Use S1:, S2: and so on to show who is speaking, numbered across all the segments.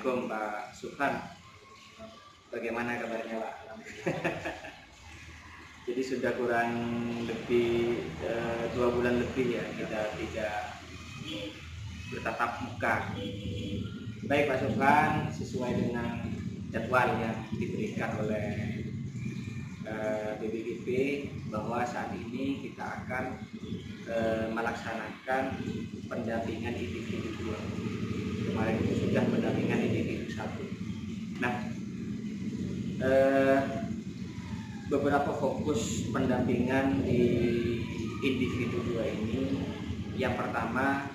S1: Assalamualaikum Pak Subhan. Bagaimana kabarnya Pak? Jadi sudah kurang lebih 2 bulan lebih ya kita tidak bertatap muka. Baik Pak Subhan, sesuai dengan jadwal yang diberikan oleh BPKP bahwa saat ini kita akan melaksanakan pendampingan individu 2. Kemarin itu sudah pendampingan individu 1. Nah, beberapa fokus pendampingan di individu 2 ini, yang pertama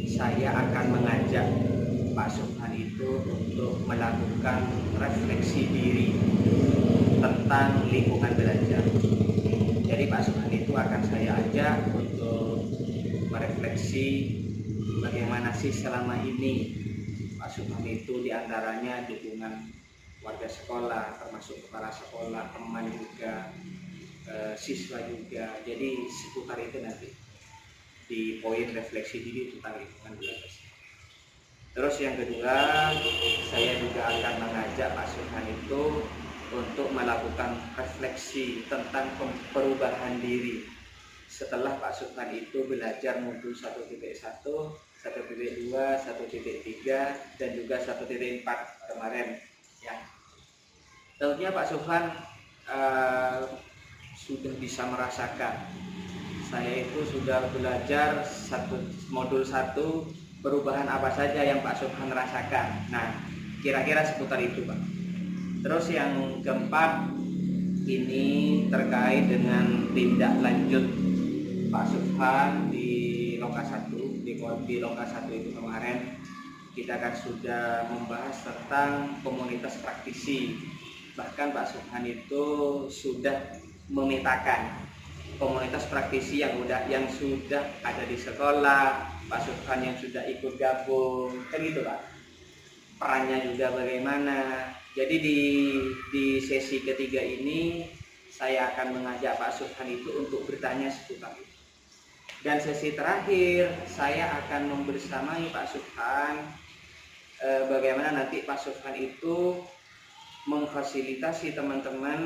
S1: saya akan mengajak Pak Subhan itu untuk melakukan refleksi diri tentang lingkungan belajar. Jadi Pak Subhan itu akan saya ajak untuk merefleksi bagaimana sih selama ini Pak Subhan itu diantaranya dukungan warga sekolah, termasuk kepala sekolah, teman juga, siswa juga. Jadi seputar itu nanti di poin refleksi diri tentang lingkungan belajar. Terus yang kedua, saya juga akan mengajak Pak Subhan itu untuk melakukan refleksi tentang perubahan diri setelah Pak Subhan itu belajar modul 1.1, 1.2, 1.3 dan juga 1.4 kemarin ya. Tentunya Pak Subhan sudah bisa merasakan saya itu sudah belajar modul 1, perubahan apa saja yang Pak Subhan rasakan. Nah, kira-kira seputar itu Pak. Terus yang keempat ini terkait dengan tindak lanjut Pak Subhan di Loka 1. Di Loka 1 itu kemarin kita kan sudah membahas tentang komunitas praktisi. Bahkan Pak Subhan itu sudah memetakan komunitas praktisi yang sudah ada di sekolah, Pak Subhan yang sudah ikut gabung, kan gitu Pak. Perannya juga bagaimana. Jadi di sesi ketiga ini saya akan mengajak Pak Subhan itu untuk bertanya seputar itu. Dan sesi terakhir saya akan membersamai Pak Subhan bagaimana nanti Pak Subhan itu memfasilitasi teman-teman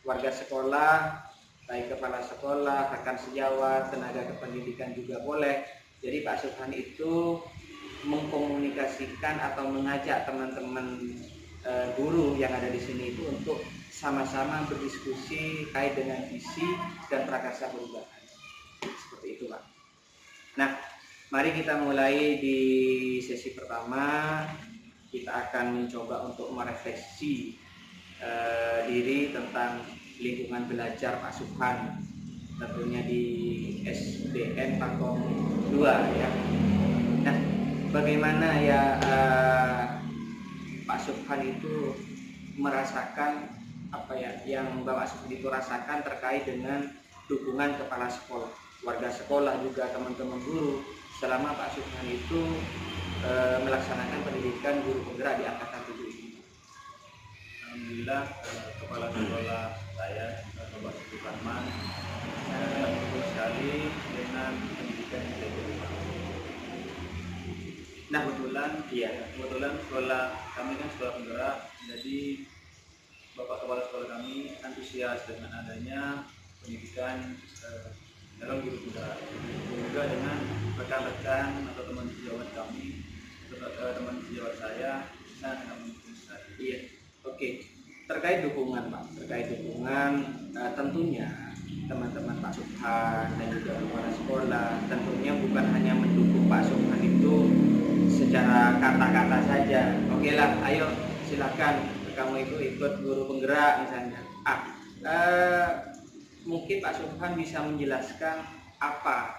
S1: warga sekolah, baik kepala sekolah, rekan sejawat, tenaga kependidikan juga boleh. Jadi Pak Subhan itu mengkomunikasikan atau mengajak teman-teman guru yang ada di sini itu untuk sama-sama berdiskusi terkait dengan visi dan prakarsa perubahan. Seperti itu Pak. Nah, mari kita mulai di sesi pertama. Kita akan mencoba untuk merefleksi diri tentang lingkungan belajar Pak Subhan, tentunya di SDN Pakom 2 ya. Nah, bagaimana ya Pak Subhan itu merasakan apa ya yang Bapak Subhan itu rasakan terkait dengan dukungan kepala sekolah, warga sekolah juga teman-teman guru selama Pak Subhan itu melaksanakan pendidikan guru penggerak di angkatan 7 ini.
S2: Alhamdulillah, kepala sekolah saya Bapak Suparman sangat mendukung sekali dengan pendidikan yang saya berikan. Nah, kebetulan sekolah kami kan sekolah penggerak, jadi Bapak kepala sekolah kami antusias dengan adanya pendidikan dalam guru penggerak. Juga dengan rekan-rekan atau teman sejawat kami, teman sejawat saya sangat mendukung sekali.
S1: Iya, oke. Terkait dukungan Pak, tentunya teman-teman Pak Subhan dan juga kepala sekolah tentunya bukan hanya mendukung Pak Subhan itu secara kata-kata saja. Oke lah, ayo silakan kamu itu ikut guru penggerak misalnya. Mungkin Pak Subhan bisa menjelaskan apa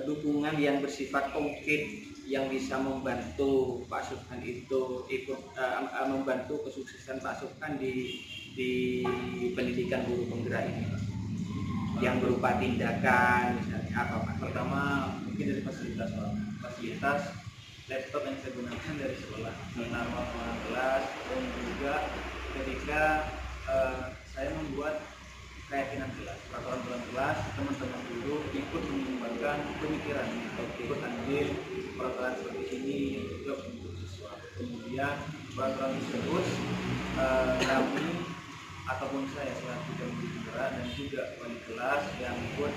S1: dukungan yang bersifat konkret yang bisa membantu Pak Subhan itu ikut membantu kesuksesan Pak Subhan di pendidikan guru penggerak ini, yang berupa tindakan misalnya apa Pak?
S2: Pertama mungkin dari fasilitas Pak. Fasilitas laptop yang saya gunakan dari sekolah, ruang kelas, dan juga ketika saya membuat keyakinan kelas, peraturan kelas, teman-teman guru ikut mengembangkan pemikirannya, ikut ambil peraturan seperti ini yang juga untuk siswa. kemudian peraturan tersebut kami ataupun saya selaku guru penggerak dan juga wali kelas yang ikut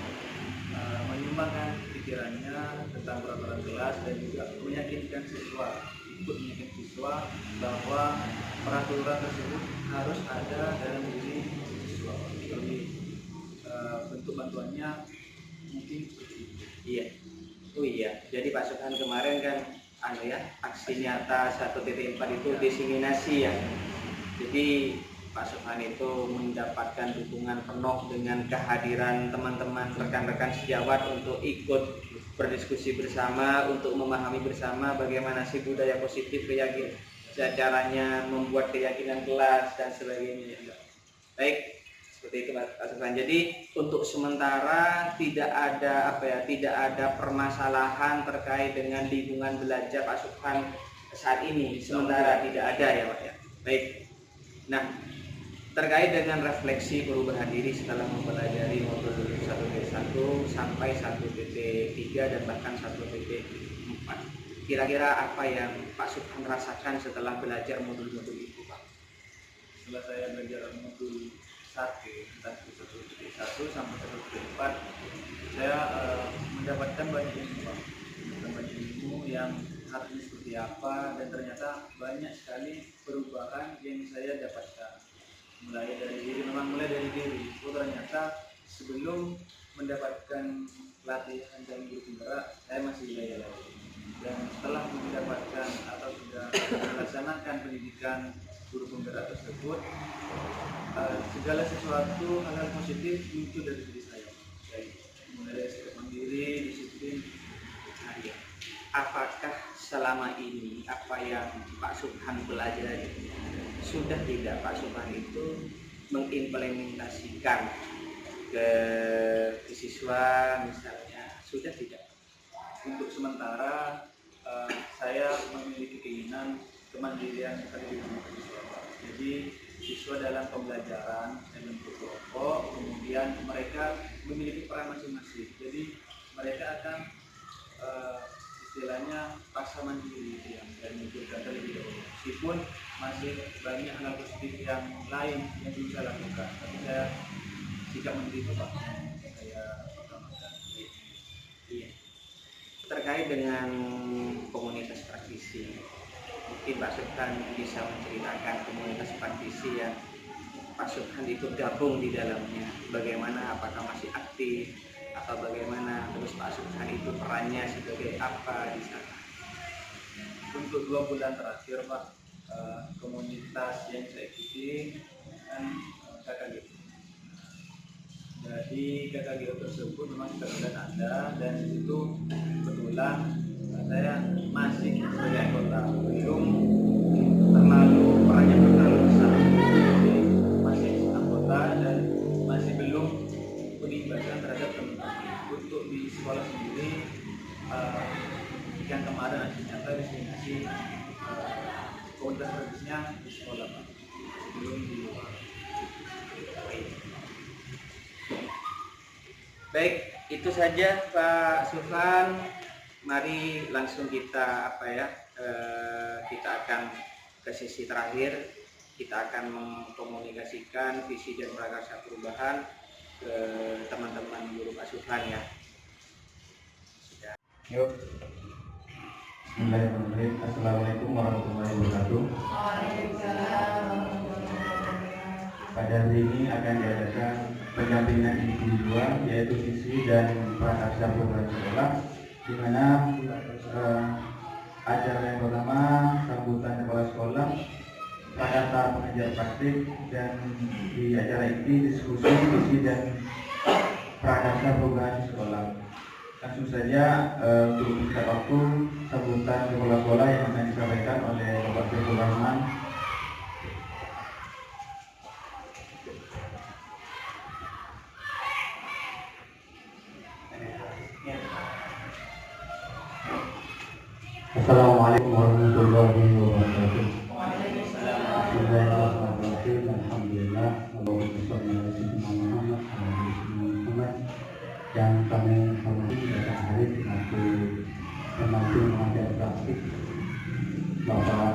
S2: menyumbangkan pikirannya tentang peraturan kelas dan juga meyakinkan siswa bahwa peraturan tersebut harus ada dalam diri siswa. Jadi bentuk bantuannya mungkin seperti itu.
S1: Iya. Oh iya, jadi Pak Subhan kemarin kan aksi nyata 1.4 itu diseminasi ya. Jadi Pak Subhan itu mendapatkan dukungan penuh dengan kehadiran teman-teman rekan-rekan sejawat untuk ikut berdiskusi bersama, untuk memahami bersama bagaimana sih budaya positif keyakinan, caranya membuat keyakinan kelas dan sebagainya. Baik, seperti itu Pak Subhan. Jadi untuk sementara tidak ada permasalahan terkait dengan lingkungan belajar Pak Subhan saat ini. Sementara tidak ada ya Pak ya. Baik. Nah, terkait dengan refleksi perubahan diri setelah mempelajari modul 1.1 sampai 1.3 dan bahkan 1.4. Kira-kira apa yang Pak Subhan rasakan setelah belajar modul-modul itu Pak?
S2: Setelah saya belajar modul 1 tentang 1.1 sampai 1.4, saya mendapatkan banyak ilmu yang harusnya seperti apa, dan ternyata banyak sekali perubahan yang saya dapatkan. Mulai dari diri. Ternyata sebelum mendapatkan pelatihan dan guru penggerak, saya masih laya-laya. Dan setelah mendapatkan atau sudah melaksanakan pendidikan guru penggerak tersebut, segala sesuatu hal-hal positif muncul dari diri saya. Mulai dari sikap mandiri, disiplin.
S1: Apakah selama ini apa yang Pak Subhan pelajari sudah tidak Pak Subhan itu mengimplementasikan ke siswa misalnya, sudah tidak?
S2: Untuk sementara saya memiliki keinginan kemandirian pendidikan siswa. Jadi siswa dalam pembelajaran dalam kelompok, kemudian mereka memiliki peran masing-masing. Jadi mereka akan istilahnya rasa mandiri yang menunjukkan terlebih dahulu. Meskipun masih banyak hal positif yang lain yang belum saya lakukan, tapi saya sikap mandiri itu Pak saya utamakan.
S1: Iya. Terkait dengan komunitas praktisi, mungkin Pak Subhan bisa menceritakan komunitas praktisi yang Pak Subhan itu gabung di dalamnya, bagaimana, apakah masih aktif atau bagaimana, terus Pak Subhan itu perannya sebagai apa di sana?
S2: Untuk 2 bulan terakhir Pak, komunitas yang saya ikuti kan KKG. Jadi KKG tersebut memang kebetulan ada, dan itu kebetulan saya masih sebagai anggota, belum terlalu perannya terlalu besar. Jadi masih anggota dan masih belum pengimbatan terhadap teman-teman. Untuk di sekolah sendiri, yang kemarin ternyata destinasi komunitas praktisnya di sekolah Pak, belum di luar.
S1: Baik, itu saja Pak Subhan. Mari langsung kita kita akan ke sesi terakhir. Kita akan mengkomunikasikan visi dan prakarsa perubahan ke teman-teman guru Pak Subhan ya. Sudah.
S3: Yuk. Bismillahirrahmanirrahim. Assalamualaikum warahmatullahi wabarakatuh. Pada hari ini akan diadakan pendampingan individual, yaitu visi dan prakarsa perubahan sekolah, di mana acara yang pertama sambutan kepala sekolah, prakarsa pengajar praktik, dan di acara ini diskusi visi dan prakarsa perubahan sekolah. Langsung saja untuk singkat waktu, sambutan kepala sekolah yang akan disampaikan oleh Bapak Saiful Rahman. Assalamualaikum warahmatullahi wabarakatuh. Bismillahirrahmanirrahim. Alhamdulillah. Allahumma shalli ala sayyidina Muhammad wa ala ali Muhammad. Yang kami hormati datang hari selaku pendamping pengajar praktik Bapak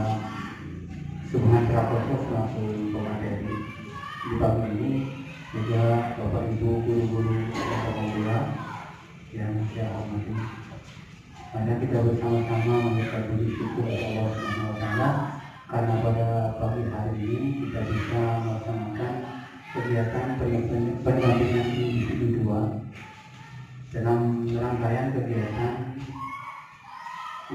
S3: Prakoso selaku pemateri di pagi ini, juga Bapak Ibu guru-guru yang berkumpul yang saya hormati. Mari kita bersama-sama mengucapkan puji syukur kepada Allah Subhanahu wa taala karena pada pagi hari ini kita bisa melaksanakan kegiatan pendampingan individu 2 dalam rangkaian kegiatan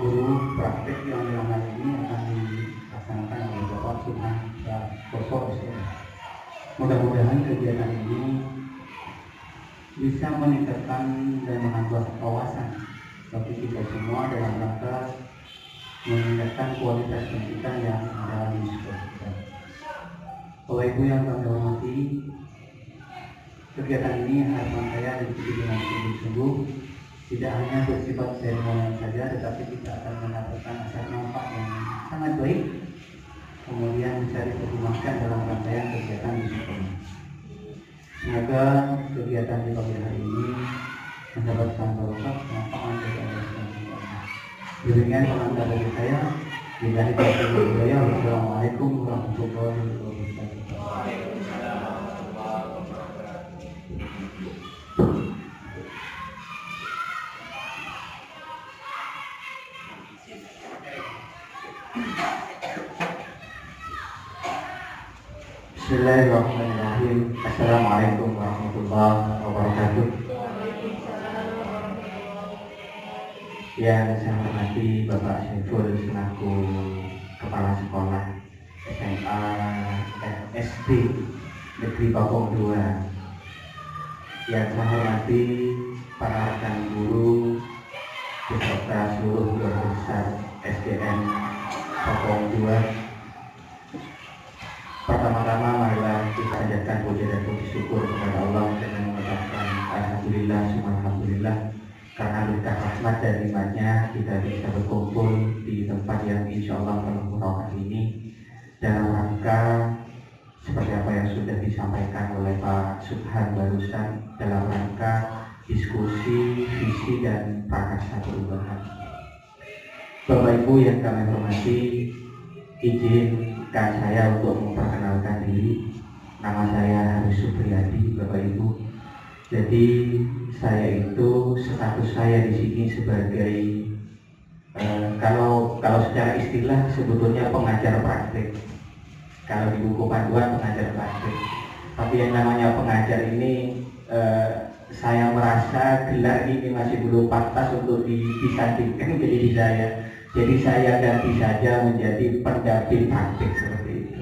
S3: guru praktek yang dalam hal ini akan dilaksanakan oleh Bapak Subhan Prakoso. Mudah-mudahan kegiatan ini bisa meningkatkan dan menambah wawasan bagi kita semua dalam rangka meningkatkan kualitas pendidikan yang ada di sekolah kita. Bapak Ibu yang kami hormati, kegiatan ini harapan saya diikuti dengan sungguh-sungguh, tidak hanya bersifat seremonial saja, tetapi kita akan mendapatkan asal manfaat yang sangat baik, kemudian bisa diterjemahkan dalam rangkaian kegiatan di sekolah. Semoga kegiatan di pagi hari ini mendapatkan barokah manfaat dari Allah Subhanahu wa taala. Demikian pengantar dari saya. Billahi taufiq wal hidayah. Wassalamualaikum warahmatullahi wabarakatuh. Bismillahirrahmanirrahim. Assalamualaikum warahmatullahi wabarakatuh. Yang saya hormati Bapak Syaiful selaku Kepala Sekolah SMA SD Negeri Papong 2. Yang saya hormati para rekan guru beserta seluruh guru besar SDN Papong 2. Pertama-tama marilah kita panjatkan puja dan puji syukur kepada Allah dengan mengucapkan alhamdulillah, alhamdulillah, karena berkat rahmat dan nikmatnya kita bisa berkumpul di tempat yang insya Allah penuh barokah ini dalam rangka seperti apa yang sudah disampaikan oleh Pak Subhan barusan, dalam rangka diskusi visi dan prakarsa perubahan. Bapak Ibu yang kami hormati, izinkan saya untuk memperkenalkan diri. Nama saya Haris Supriyadi, Bapak Ibu. Jadi saya itu status saya di sini sebagai kalau secara istilah sebetulnya pengajar praktik. Kalau di buku panduan pengajar praktik. Tapi yang namanya pengajar ini saya merasa gelar ini masih belum pantas untuk disandingkan ke diri saya. Jadi saya ganti saja menjadi pendamping praktik seperti itu.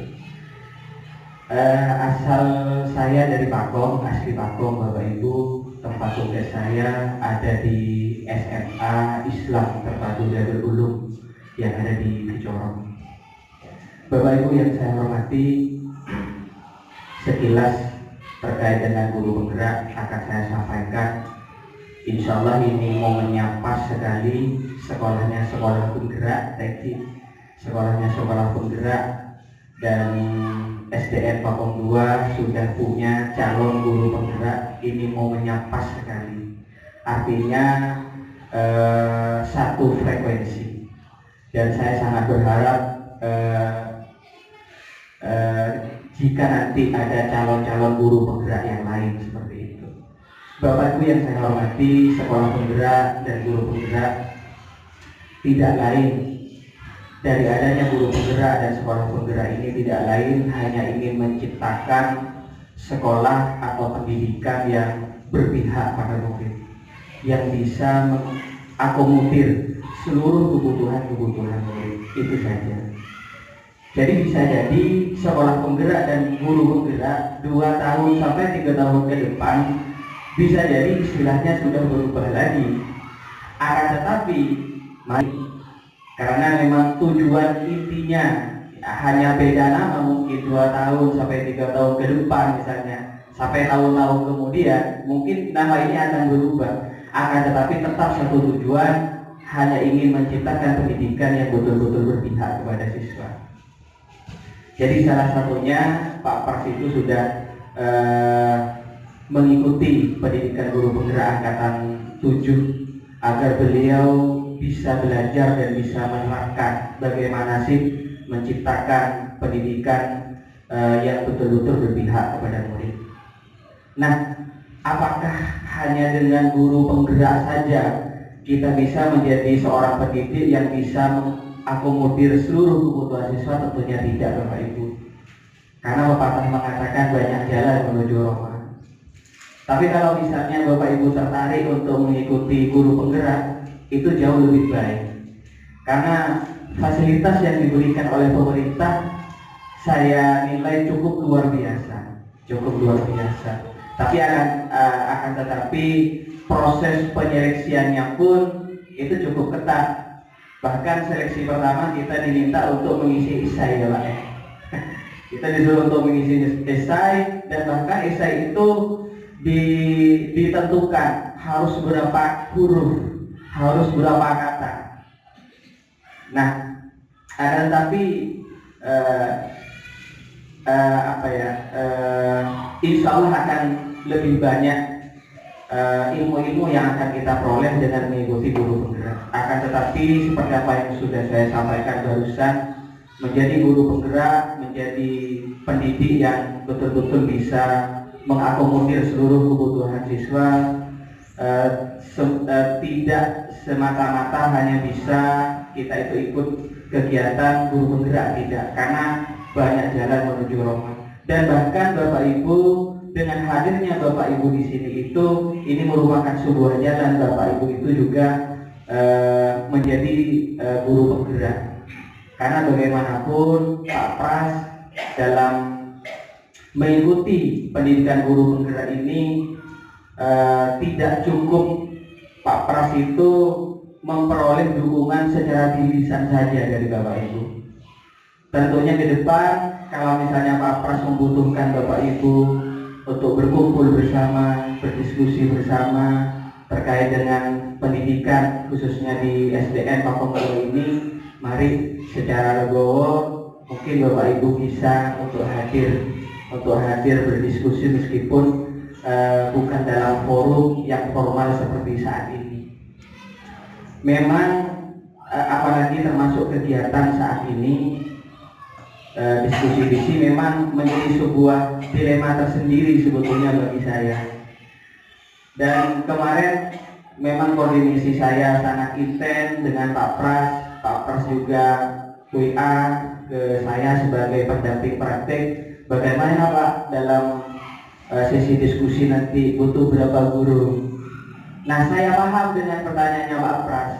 S3: Asal saya dari Pakong, asli Pakong Bapak Ibu. Tempat tugas saya ada di SMA Islam Terpadu Darul Ulum yang ada di Kecorong. Bapak Ibu yang saya hormati, sekilas terkait dengan guru penggerak akan saya sampaikan. Insya Allah ini momennya pas sekali, sekolahnya sekolah penggerak, sekolahnya sekolah penggerak, dan SDN Papong 2 sudah punya calon guru penggerak. Ini momennya pas sekali, artinya satu frekuensi, dan saya sangat berharap jika nanti ada calon-calon guru penggerak yang lain seperti itu. Bapak Ibu yang saya hormati, sekolah penggerak dan guru penggerak tidak lain dari adanya guru penggerak dan sekolah penggerak ini tidak lain hanya ingin menciptakan sekolah atau pendidikan yang berpihak pada murid, yang bisa mengakomodir seluruh kebutuhan murid, itu saja. Jadi bisa jadi sekolah penggerak dan guru penggerak 2 tahun sampai 3 tahun ke depan bisa jadi istilahnya sudah berubah lagi. Akan tetapi karena memang tujuan intinya hanya beda nama, mungkin 2 tahun sampai 3 tahun ke depan misalnya, sampai tahun-tahun kemudian mungkin nama ini akan berubah. Akan tetapi tetap satu tujuan, hanya ingin menciptakan pendidikan yang betul-betul berpihak kepada siswa. Jadi salah satunya Pak Pras itu sudah mengikuti pendidikan guru penggerak angkatan 7 agar beliau bisa belajar dan bisa menerapkan bagaimana sih menciptakan pendidikan yang betul-betul berpihak kepada murid. Nah, apakah hanya dengan guru penggerak saja kita bisa menjadi seorang pendidik yang bisa mengakomodir seluruh kebutuhan siswa? Tentunya tidak, Bapak Ibu. Karena pepatah mengatakan banyak jalan menuju Roma. Tapi kalau misalnya Bapak Ibu tertarik untuk mengikuti guru penggerak, itu jauh lebih baik. Karena fasilitas yang diberikan oleh pemerintah saya nilai cukup luar biasa. Tapi akan tetapi proses penyeleksiannya pun itu cukup ketat. Bahkan seleksi pertama kita diminta untuk mengisi esai, ya Pak. Kita disuruh untuk mengisi esai, dan bahkan esai itu ditentukan harus berapa huruf, harus berapa kata. Nah, tetapi insya Allah akan lebih banyak ilmu-ilmu yang akan kita peroleh dengan mengikuti guru penggerak. Akan tetapi seperti apa yang sudah saya sampaikan barusan, menjadi guru penggerak, menjadi pendidik yang betul-betul bisa mengakomodir seluruh kebutuhan siswa, tidak semata-mata hanya bisa kita itu ikut kegiatan guru penggerak, tidak, karena banyak jalan menuju Roma. Dan bahkan Bapak Ibu, dengan hadirnya Bapak Ibu di sini ini merupakan sebuah jalan Bapak Ibu itu juga menjadi guru penggerak. Karena bagaimanapun Pak Pras dalam mengikuti pendidikan guru penggerak ini tidak cukup Pak Pras itu memperoleh dukungan secara lisan saja dari Bapak Ibu. Tentunya ke depan kalau misalnya Pak Pras membutuhkan Bapak Ibu untuk berkumpul bersama, berdiskusi bersama terkait dengan pendidikan khususnya di SDN Pakomoro ini, mari secara legowo mungkin Bapak Ibu bisa untuk hadir berdiskusi meskipun bukan dalam forum yang formal seperti saat ini. Memang apalagi termasuk kegiatan saat ini, diskusi memang menjadi sebuah dilema tersendiri sebetulnya bagi saya. Dan kemarin memang koordinasi saya sangat intens dengan Pak Pras juga WA ke saya sebagai pendamping praktek. Bagaimana Pak dalam sesi diskusi nanti butuh berapa guru? Nah, saya paham dengan pertanyaannya Pak Pras.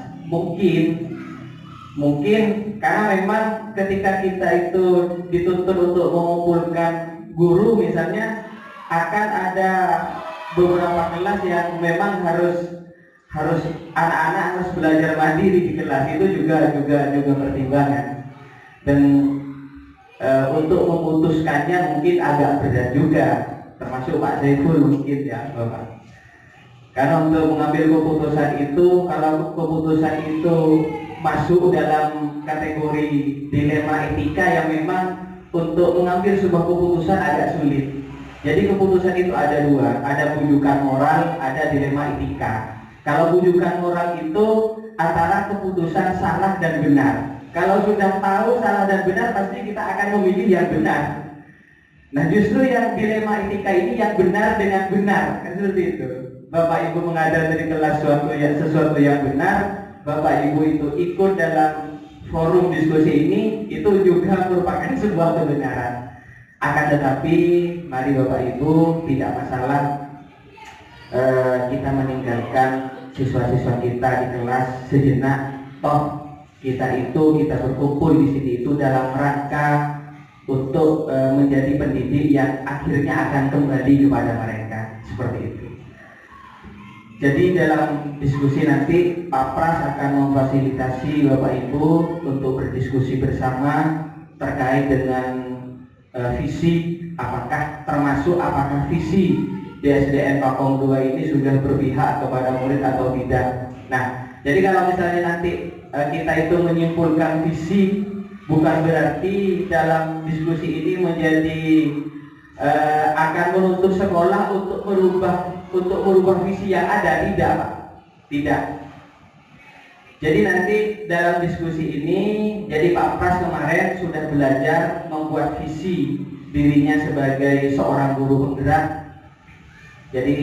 S3: Mungkin karena memang ketika kita itu dituntut untuk mengumpulkan guru misalnya, akan ada beberapa kelas yang memang harus anak-anak harus belajar mandiri di kelas, itu juga pertimbangan. Dan untuk memutuskannya mungkin agak berat juga, termasuk Pak Saiful mungkin ya Bapak. Karena untuk mengambil keputusan itu, kalau keputusan itu masuk dalam kategori dilema etika yang memang untuk mengambil sebuah keputusan agak sulit. Jadi keputusan itu ada dua, ada bujukan moral, ada dilema etika. Kalau bujukan moral itu antara keputusan salah dan benar. Kalau sudah tahu salah dan benar, pasti kita akan memilih yang benar. Nah, justru yang dilema etika ini yang benar dengan benar, kan seperti itu. Bapak Ibu mengajar dari kelas sesuatu yang benar, Bapak Ibu itu ikut dalam forum diskusi ini, itu juga merupakan sebuah kebenaran. Akan tetapi, mari Bapak Ibu, tidak masalah kita meninggalkan siswa-siswa kita di kelas sejenak. Toh kita berkumpul di sini itu dalam rangka untuk menjadi pendidik yang akhirnya akan kembali kepada mereka, seperti itu. Jadi dalam diskusi nanti Pak Pras akan memfasilitasi Bapak Ibu untuk berdiskusi bersama terkait dengan visi, apakah visi di SDN Pakong 2 ini sudah berpihak kepada murid atau tidak. Nah, jadi kalau misalnya nanti kita itu menyimpulkan visi, bukan berarti dalam diskusi ini menjadi akan menuntut sekolah untuk merubah visi yang ada, tidak Pak, tidak. Jadi nanti dalam diskusi ini, jadi Pak Pras kemarin sudah belajar membuat visi dirinya sebagai seorang guru penggerak. Jadi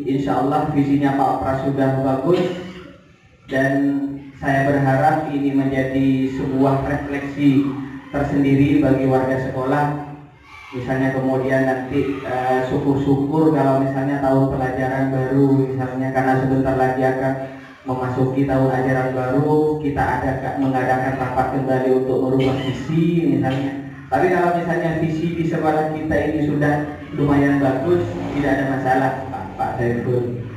S3: insya Allah visinya Pak Pras sudah bagus, dan saya berharap ini menjadi sebuah refleksi tersendiri bagi warga sekolah. Misalnya kemudian nanti syukur-syukur kalau misalnya tahun pelajaran baru misalnya, karena sebentar lagi akan memasuki tahun ajaran baru, kita mengadakan rapat kembali untuk merubah visi misalnya. Tapi kalau misalnya visi di sekolah kita ini sudah lumayan bagus, tidak ada masalah Pak Saiful.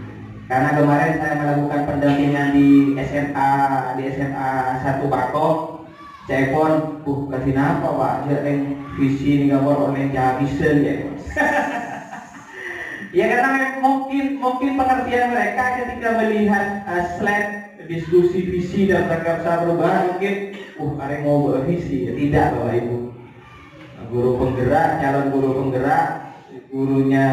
S3: Karena kemarin saya melakukan pendampingan di SMA 1 Bako, Cepon, kasih apa Pak? Jadi visi ini gambar oleh Javisan ya. Ya karena mungkin pengertian mereka ketika melihat slide diskusi visi dan rangka perubahan mungkin ada yang mau bervisi ya. Tidak Bapak Ibu. Guru penggerak, calon guru penggerak, gurunya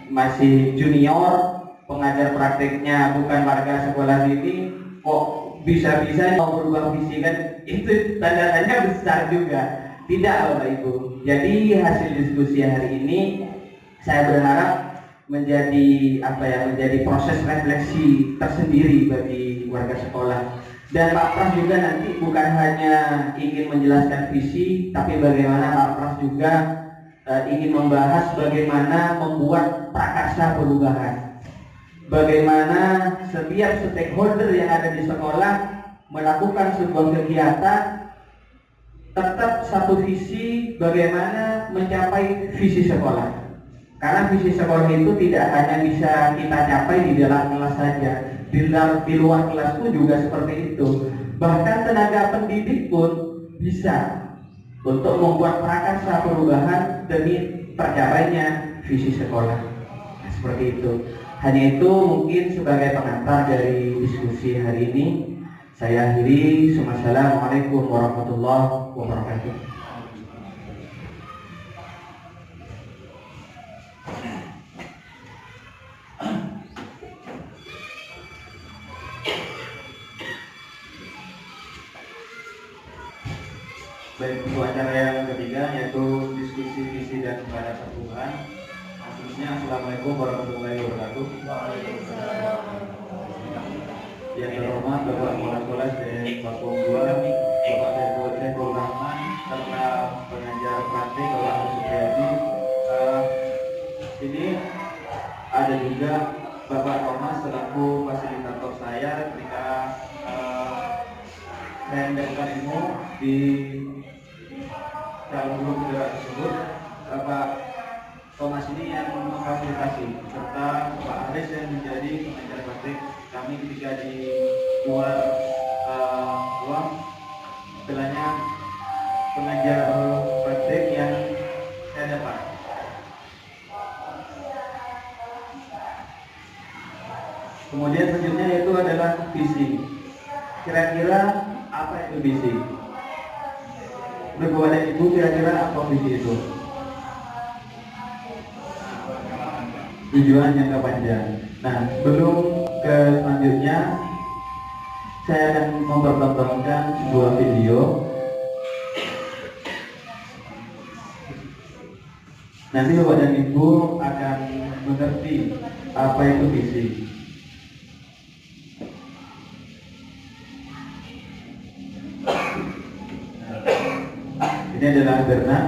S3: masih junior, pengajar prakteknya bukan warga sekolah ini, kok bisa-bisa mau berubah visi kan? Itu tanda-tanya besar juga. Tidak Bapak Ibu. Jadi hasil diskusi hari ini saya berharap menjadi menjadi proses refleksi tersendiri bagi warga sekolah. Dan Pak Pras juga nanti bukan hanya ingin menjelaskan visi, tapi bagaimana Pak Pras juga ingin membahas bagaimana membuat prakarsa perubahan. Bagaimana setiap stakeholder yang ada di sekolah melakukan sebuah kegiatan tetap satu visi, bagaimana mencapai visi sekolah. Karena visi sekolah itu tidak hanya bisa kita capai di dalam kelas saja, di luar kelas pun juga seperti itu. Bahkan tenaga pendidik pun bisa untuk membuat prakarsa perubahan demi tercapainya visi sekolah. Nah, seperti itu. Hanya itu mungkin sebagai pengantar dari diskusi hari ini. Saya akhiri. Assalamualaikum warahmatullahi wabarakatuh. Baik, untuk acara yang ketiga yaitu diskusi visi dan prakarsa perubahan. Khususnya Assalamualaikum warahmatullahi wabarakatuh. Yang terhormat Bapak Kepala Sekolah SDN Bakung 2, Bapak Saiful Rahman, serta pengajar praktik Bapak Supriyadi. Ini ada juga Bapak Thomas selaku fasilitator saya ketika saya mendapatkan ilmu di calon guru penggerak tersebut. Bapak Thomas ini yang memfasilitasi, serta Pak Aris yang menjadi pengajar praktik kami ketika di luar ruang, istilahnya pengajar praktik yang saya dapat. Kemudian selanjutnya itu adalah visi. Kira-kira apa itu visi? Bapak dan Ibu, kira-kira apa visi itu? Tujuan jangka panjang. Nah, sebelum ke selanjutnya, saya akan mempertontonkan sebuah video. Nanti Bapak dan Ibu akan mengerti apa itu visi. Ini adalah Berna.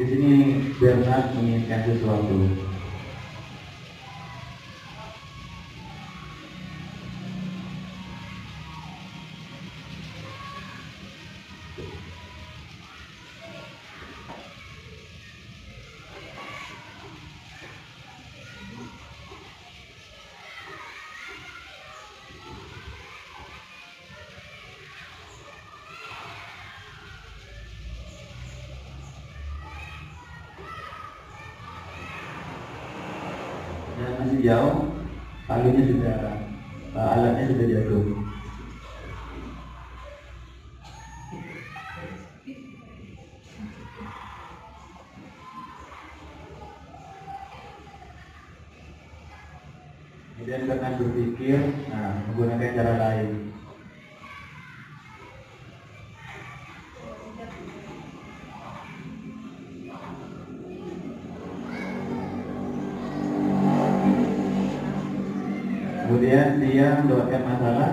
S3: di sini Bernard menginginkan sesuatu. Dan masih jauh, palunya sudah, alatnya sudah jatuh. Kemudian Bernard berpikir, menggunakan cara lain. Kemudian dia mendapatkan masalah,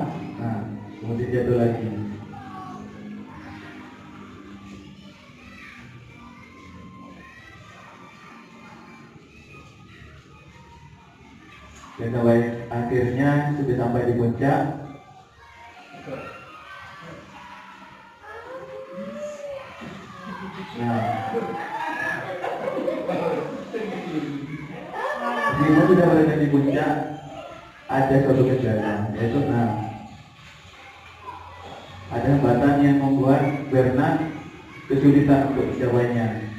S3: kemudian jatuh lagi. Dan sampai akhirnya sudah sampai di puncak. Meskipun sudah berada di puncak, ada suatu kendala, yaitu ada hambatan yang membuat Bernard kesulitan untuk mencapainya.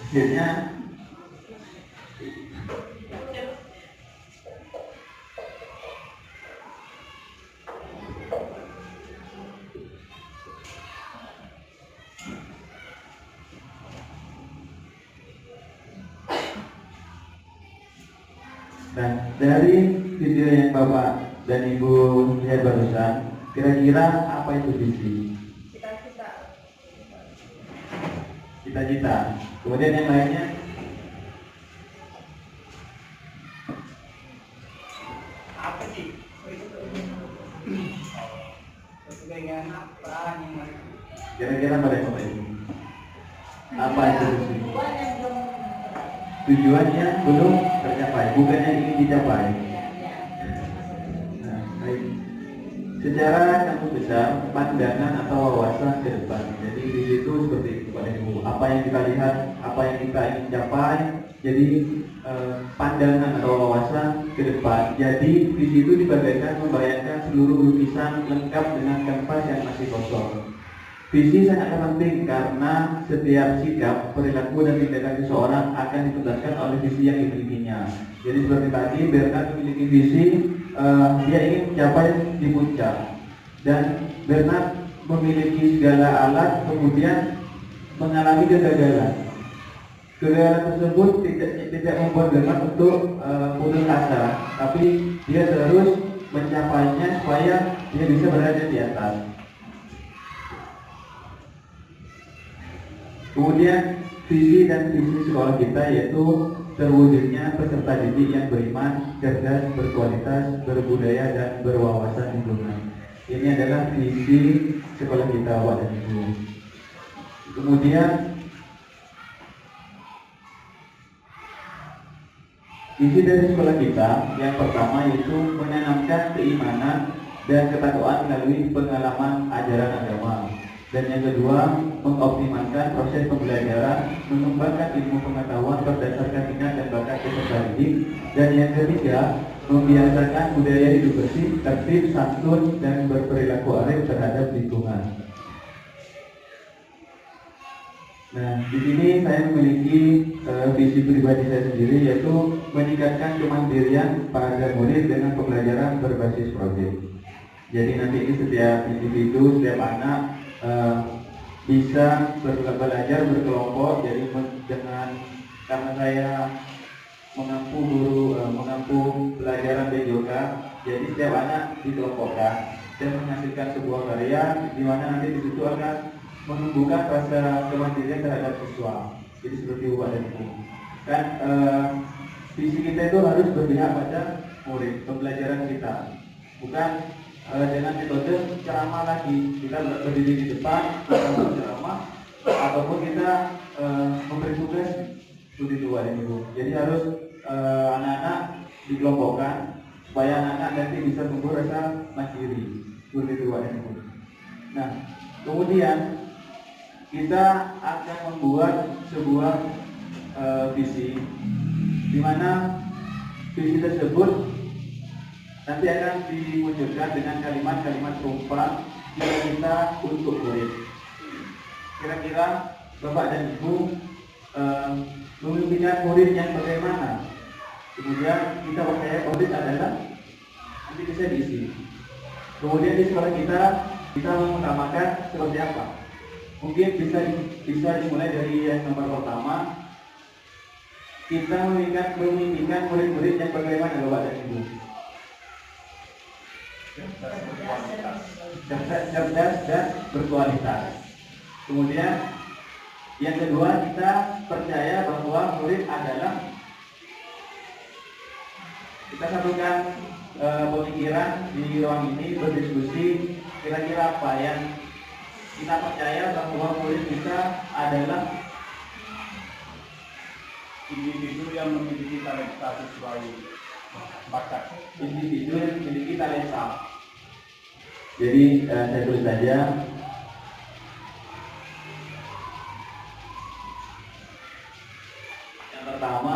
S3: Akhirnya dari video yang Bapak dan Ibu lihat barusan, kira-kira apa itu visi? Cita-cita. Kemudian yang lainnya?
S1: Apa sih? Kepengen apa nih?
S3: Kira-kira pada Bapak Ibu? Apa itu visi? Tujuannya belum tercapai, bukan yang ingin dicapai. Baik. Secara kamus besar, pandangan atau wawasan ke depan. Jadi di situ seperti itu Pak Ibu. Apa yang kita lihat, apa yang kita ingin capai. Jadi pandangan atau wawasan ke depan. Jadi di situ dibagaikan membayangkan seluruh lukisan lengkap dengan kanvas yang masih kosong. Visi sangat penting karena setiap sikap, perilaku dan tindakan seseorang akan ditentukan oleh visi yang dimilikinya. Jadi seperti tadi Bernard memiliki visi, dia ingin mencapai di puncak, dan Bernard memiliki segala alat, kemudian mengalami kegagalan. Kegagalan tersebut tidak membuat Bernard untuk putus asa, tapi dia terus mencapainya supaya dia bisa berada di atas. Kemudian visi dan visi sekolah kita yaitu terwujudnya peserta didik yang beriman, cerdas, berkualitas, berbudaya, dan berwawasan lingkungan. Ini adalah visi sekolah kita, Bapak dan Ibu. Kemudian visi dari sekolah kita yang pertama yaitu menanamkan keimanan dan ketakwaan melalui pengalaman ajaran agama. Dan yang kedua, mengoptimalkan proses pembelajaran, mengembangkan ilmu pengetahuan berdasarkan minat dan bakat peserta didik. Dan yang ketiga, membiasakan budaya hidup bersih, tertib, santun, dan berperilaku arif terhadap lingkungan. Nah, di sini saya memiliki visi pribadi saya sendiri, yaitu meningkatkan kemandirian pada murid dengan pembelajaran berbasis proyek. Jadi nanti ini setiap individu, setiap anak bisa belajar berkelompok. Jadi karena saya mengampu pelajaran BJK, jadi setiap anak dikelompokkan dan menghasilkan sebuah karya di mana nanti di situ akan menumbuhkan rasa kemandirian terhadap siswa. Jadi seperti Bapak dan Ibu kan, visi kita itu harus berpihak pada murid, pembelajaran kita, bukan dengan metode ceramah lagi. Kita berdiri di depan atau ceramah, ataupun kita memberi tugas studi dua ini Bu. Jadi harus anak-anak dikelompokkan supaya anak-anak nanti bisa tumbuh rasa mandiri studi dua ini Bu. Nah, kemudian kita akan membuat sebuah visi, di mana visi tersebut nanti akan dimunculkan dengan kalimat-kalimat perumpama kita untuk murid. Kira-kira Bapak dan Ibu memimpikan murid yang bagaimana? Kemudian kita percaya murid adalah nanti bisa diisi. Kemudian di sekolah kita mengutamakan seperti apa? Mungkin bisa dimulai dari yang nomor pertama. Kita memimpikan murid-murid yang bagaimana Bapak dan Ibu? Cerdas dan berkualitas. Kemudian yang kedua, kita percaya bahwa murid adalah, kita satukan pemikiran di ruang ini, berdiskusi kira-kira apa yang kita percaya bahwa murid kita adalah
S2: individu yang memiliki talenta sesuai bakat.
S3: Individu yang memiliki talenta. Jadi saya tulis saja. Yang pertama,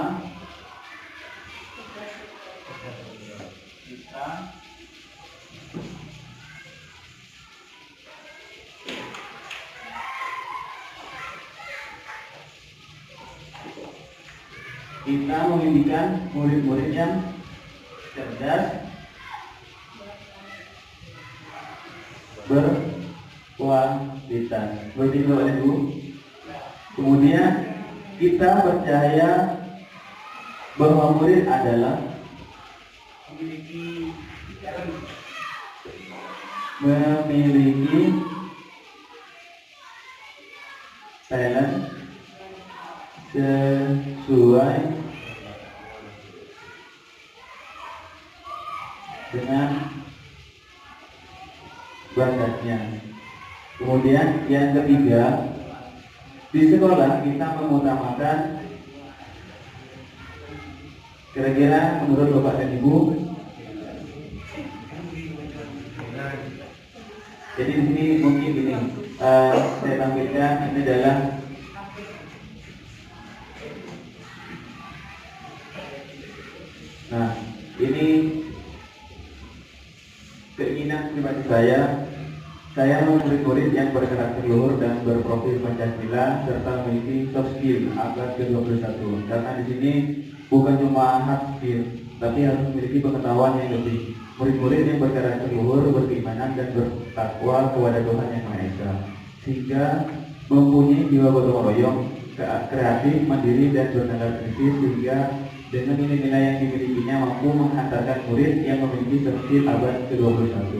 S3: kita memimpikan murid-murid yang cerdas, berkualitas. Begitu Bapak Ibu. Kemudian kita percaya bahwa murid adalah memiliki talent sesuai dengan bakatnya. Kemudian yang ketiga, di sekolah kita mengutamakan, kira-kira menurut Bapak dan Ibu, jadi di sini mungkin ini saya tampilkan, ini adalah ini keinginan pribadi saya mau murid-murid yang berkarakter luhur dan berprofil Pancasila serta memiliki soft skill abad ke-21. Karena di sini bukan cuma hard skill, tapi harus memiliki pengetahuan yang lebih. Murid-murid yang berkarakter luhur, berkeimanan dan bertakwa kepada Tuhan Yang Maha Esa, sehingga mempunyai jiwa gotong royong, kreatif, mandiri dan bernalar kritis, sehingga dengan nilai-nilai yang dimilikinya mampu menghantarkan murid yang memiliki soft skill abad ke-21.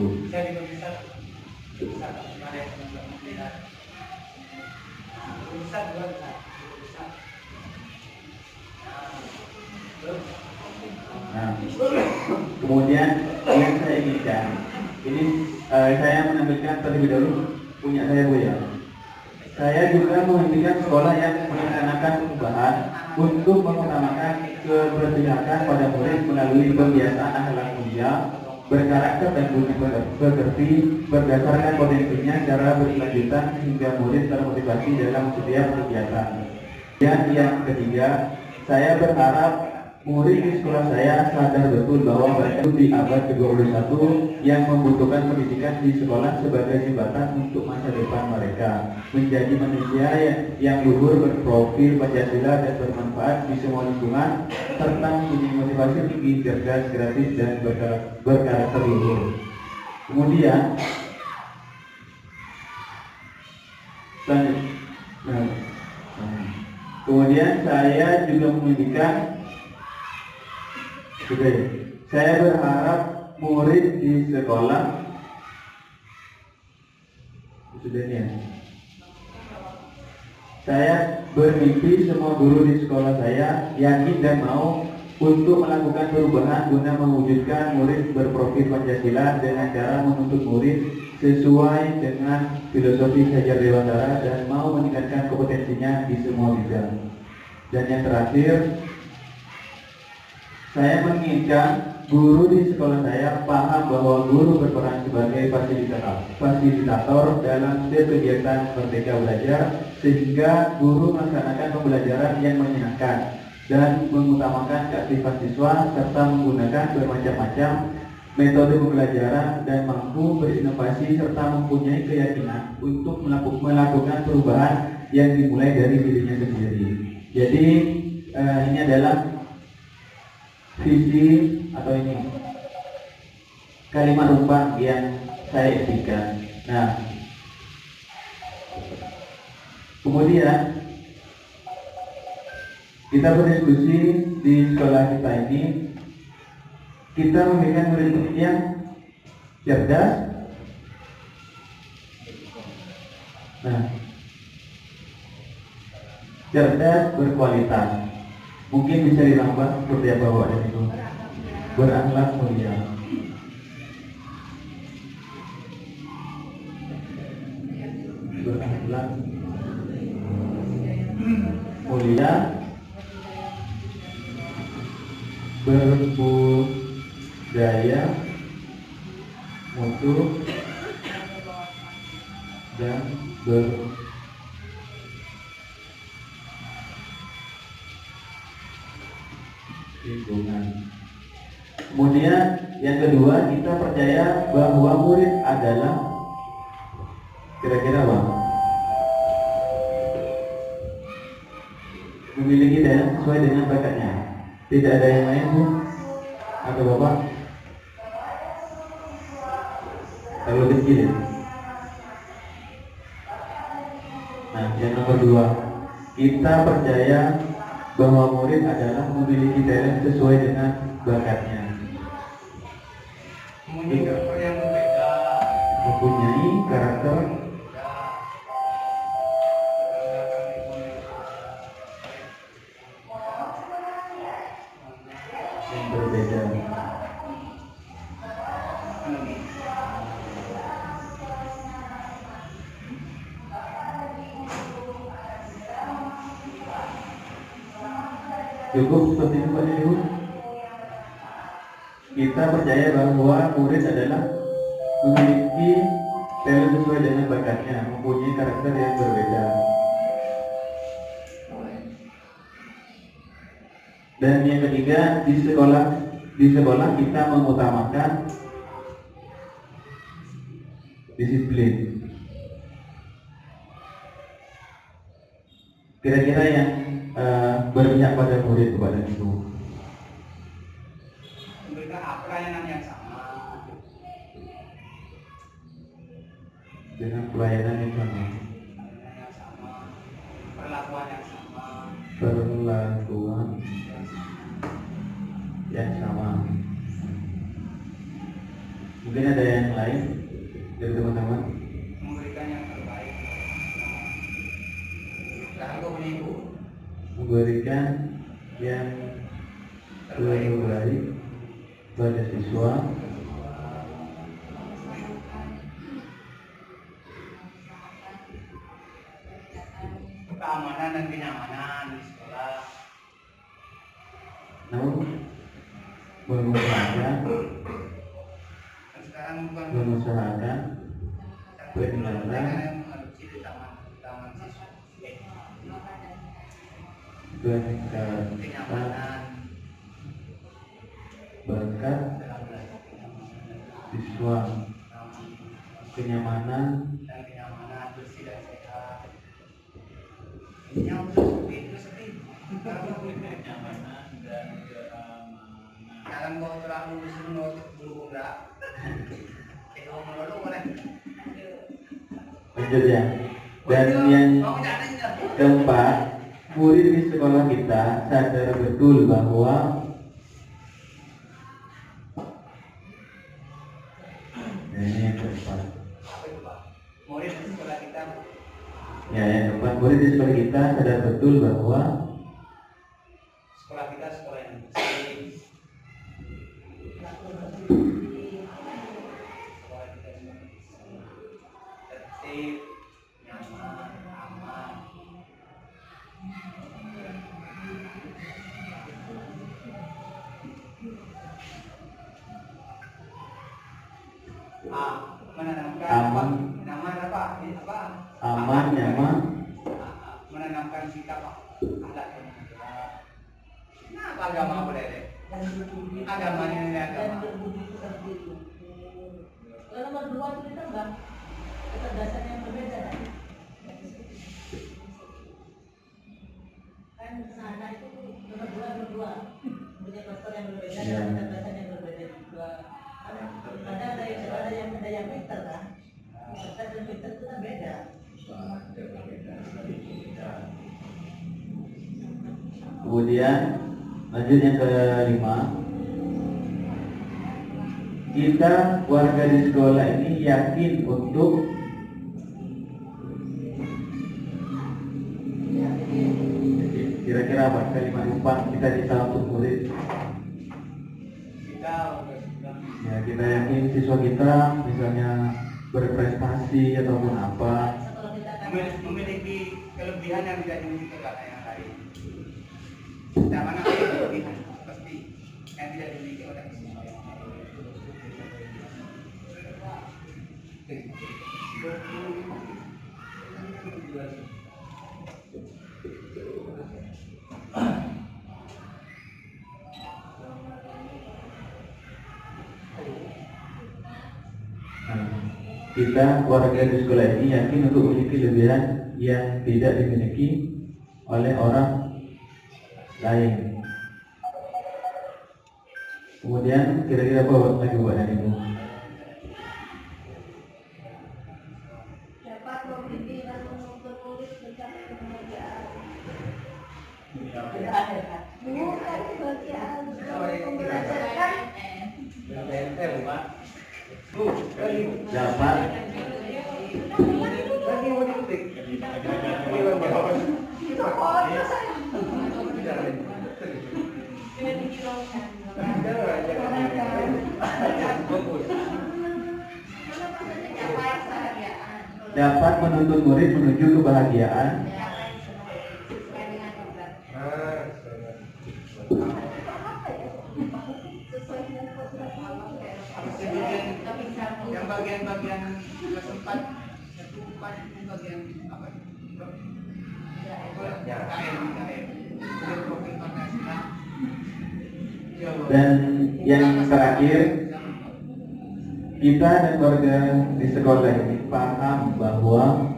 S3: Nah, kemudian yang saya inginkan, ini saya menampilkan terlebih dahulu punya saya Bu ya. Saya juga memimpikan sekolah yang melaksanakan perubahan untuk mengutamakan keberpihakan pada murid melalui pembiasaan akhlak mulia, berkarakter dan budi pekerti berdasarkan potensinya secara berkelanjutan sehingga murid termotivasi dalam setiap kegiatan. Dan yang ketiga, saya berharap murid di sekolah saya sadar betul bahwa mereka di abad ke-21 yang membutuhkan pendidikan di sekolah sebagai jembatan untuk masa depan mereka menjadi manusia yang luhur, berprofil Pancasila dan bermanfaat di semua lingkungan serta mempunyai motivasi tinggi, cerdas, kreatif dan berkarakter luhur. Kemudian saya juga memimpikan, saya berharap murid di sekolah saya bermimpi semua guru di sekolah saya yakin dan mau untuk melakukan perubahan guna mewujudkan murid berprofil Pancasila dengan cara menuntut murid sesuai dengan filosofi Hajar Dewantara dan mau meningkatkan kompetensinya di semua bidang. Dan yang terakhir, saya menginginkan guru di sekolah saya paham bahwa guru berperan sebagai fasilitator dalam setiap kegiatan Merdeka Belajar, sehingga guru melaksanakan pembelajaran yang menyenangkan dan mengutamakan keaktifan siswa serta menggunakan bermacam-macam metode pembelajaran dan mampu berinovasi serta mempunyai keyakinan untuk melakukan perubahan yang dimulai dari dirinya sendiri. Jadi ini adalah visi atau ini kalimat rumpang yang saya isikan. Nah, kemudian kita berdiskusi di sekolah kita ini. Kita memiliki murid yang cerdas. Nah, cerdas berkualitas. Mungkin bisa ditambah seperti apa Bapak dan Ibu. Berakhlak mulia. Berakhlak mulia. Berbudaya, mutu, dan lingkungan. Kemudian yang kedua, kita percaya bahwa murid adalah kira-kira apa? Memiliki daya sesuai dengan bakatnya. Tidak ada yang lain Bu? Atau Bapak? Kalau kecil ya? Nah, yang nomor dua, kita percaya bahwa murid adalah memiliki talent sesuai dengan bakatnya. Mempunyai karakter yang berbeda. Cukup seperti itu Pak Ibu. Kita percaya bahwa murid adalah memiliki talent sesuai dengan bakatnya, mempunyai karakter yang berbeda. Dan yang ketiga, di sekolah kita mengutamakan disiplin. Kira-kira yang berpihak pada murid Bapak dan Ibu.
S1: Memberikan pelayanan yang sama.
S3: Dengan pelayanan yang sama.
S1: Perlakuan yang sama.
S3: Perlakuan yang sama. Mungkin ada yang lain dari teman-teman?
S1: Memberikan yang terbaik. Kalau Ibu
S3: memberikan yang terbaik pada siswa.
S1: Keamanan dan kenyamanan di sekolah.
S3: Namun mengusahakan peningkatan berkat siswa, kenyamanan
S1: bersih dan sehat. Ini yang seperti kenyamanan dan keamanan. Jangan bawa terlalu senut dulu enggak. Kalau melulu boleh.
S3: Lanjut ya. Dan yang keempat, murid di sekolah kita sadar betul bahwa ini yang keempat.
S1: Murid di sekolah kita.
S3: Ya, yang keempat, murid di sekolah kita sadar betul bahwa
S1: sekolah kita sekolah yang bersih, menanamkan
S3: Aman.
S1: nyaman apa?
S3: Aman, nyaman.
S1: Menanamkan sikap akhlak yang mulia. Kenapa agama boleh deh? Agamanya ini agama.
S4: Kalau nomor 2 itu ditambah kecerdasan yang berbeda. Kan sana itu nomor 2 punya faktor yang berbeda,
S3: Iya.
S4: kecerdasan yang berbeda juga. Ada yang pintar kan? Cerdas dan pintar itu kan beda.
S3: Kemudian lanjut yang kelima, kita warga di sekolah ini yakin untuk kira-kira apa kalimat umpan kita bisa untuk murid.
S1: Kita
S3: Ya, kita yakin siswa kita misalnya berprestasi ataupun apa.
S4: Sekolah kita kan
S1: memiliki kelebihan yang tidak dimiliki oleh yang lain. Tidak mana ada kelebihan pasti yang tidak dimiliki oleh semua.
S3: Nah, kita warga di sekolah ini yakin untuk memiliki kelebihan yang tidak dimiliki oleh orang lain. Kemudian kira-kira apa lagi buat dari ibu?
S4: dapat memiliki dan menuntut murid mencapai kebahagiaan. Bukan kebahagiaan pembelajaran.
S3: Dapat dapat menuntut murid menuju kebahagiaan.
S1: Yang bagian-bagian kesempat satu empat itu bagian apa?
S3: Dan yang terakhir, kita dan warga di sekolah ini paham bahwa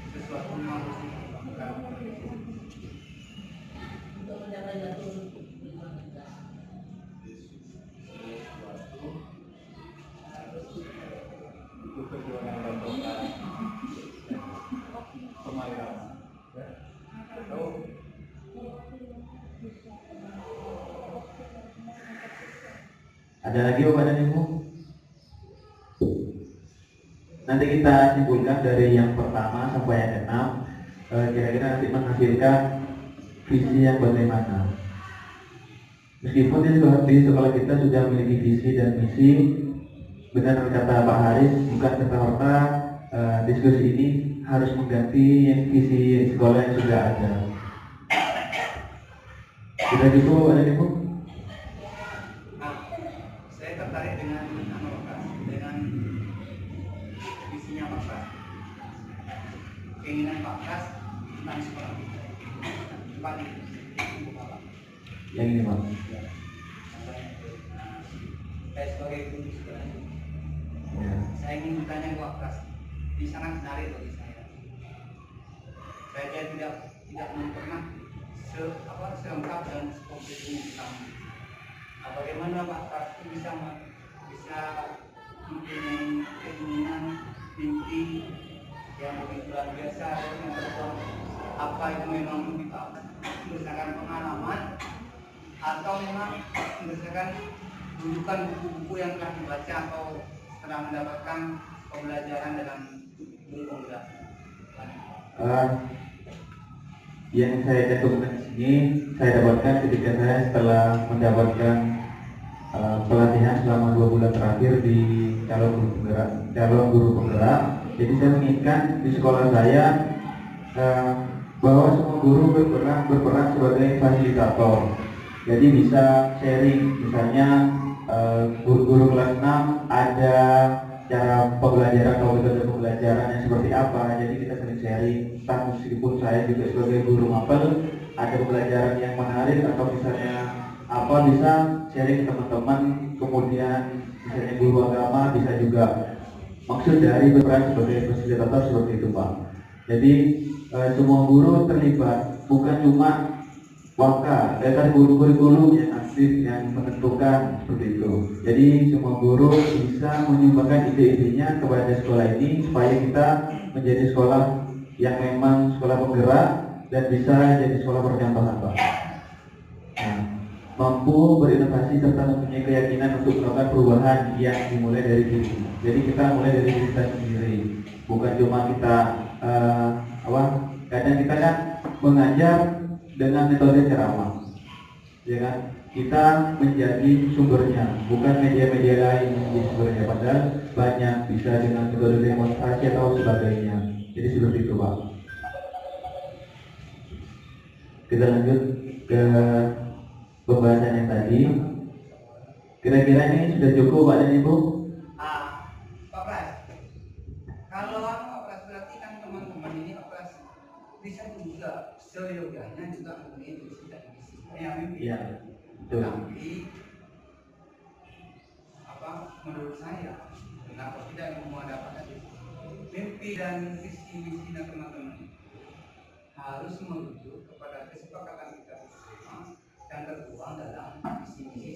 S1: sesuatu yang harus dilakukan.
S4: Untuk mencapai satu
S2: Itu perjuangan rombongan kemahiran. Tahu?
S3: ada lagi Bapak dan Ibu? Nanti kita simpulkan dari yang pertama sampai yang keenam, kira-kira nanti menghasilkan visi yang bagaimana. Meskipun di sekolah kita sudah memiliki visi dan misi, benar kata Pak Haris, bukan serta-merta diskusi ini harus mengganti yang visi sekolah yang sudah ada. Sudah gitu, ada Ibu?
S1: Nah, saya tertarik dengan dengan visinya Pak Pras, keinginan Pak Pras tentang sekolah kita. Pak itu, Bapak.
S3: Yang ini Pak.
S1: Saya sebagai guru sekolah ini,
S3: Ya.
S1: saya ingin bertanya ke Pak Pras, ini sangat menarik bagi saya. Saya tidak pernah selengkap dan sekomplit ini bersama. Bagaimana Pak Pras itu bisa mempunyai keinginan, mimpi yang begitu luar biasa yang terbang. Apa itu memang mimpi Pak Pras berdasarkan pengalaman atau memang berdasarkan rujukan buku-buku yang telah dibaca atau setelah mendapatkan pembelajaran dalam guru pemuda?
S3: Yang saya cantumkan di sini saya dapatkan ketika saya setelah mendapatkan pelatihan selama 2 bulan terakhir di calon guru penggerak. Jadi saya menginginkan di sekolah saya bahwa semua guru berperan sebagai fasilitator. Jadi bisa sharing, misalnya guru-guru kelas 6 ada cara pembelajaran atau metode pembelajaran yang seperti apa, jadi kita sering sharing. Entah meskipun saya juga sebagai guru mapel ada pembelajaran yang menarik atau misalnya apa, bisa sharing ke teman-teman. Kemudian misalnya guru agama bisa juga, maksud dari berperan sebagai fasilitator seperti itu Pak. Jadi semua guru terlibat, bukan cuma waka, kan guru-guru yang aktif yang menentukan seperti itu. Jadi semua guru bisa menyumbangkan ide-idenya kepada sekolah ini supaya kita menjadi sekolah yang memang sekolah penggerak dan bisa jadi sekolah percontohan Pak. Nah, mampu berinovasi serta mempunyai keyakinan untuk melakukan perubahan yang dimulai dari diri. Jadi kita mulai dari diri kita sendiri, bukan cuma kita kadang kita kan mengajar dengan metode ceramah, ya kan? Kita menjadi sumbernya, bukan media-media lain yang menjadi sumbernya. Padahal banyak, bisa dengan metode demonstrasi atau sebagainya. Jadi seperti itu Pak. Kita lanjut ke pembahasan yang tadi. Kira-kira ini sudah cukup Pak dan Ibu?
S5: Pak Pras, kalau Pak Pras berarti kan teman-teman ini Pak Pras bisa juga seyogyanya juga mempunyai visi dan misi yang mimpi.
S3: Iya, betul.
S5: Tapi menurut saya, kenapa tidak mau dapat mimpi dan visi misi dan teman-teman harus merujuk kepada kesepakatan kita bersama dan tertuang dalam visi misi.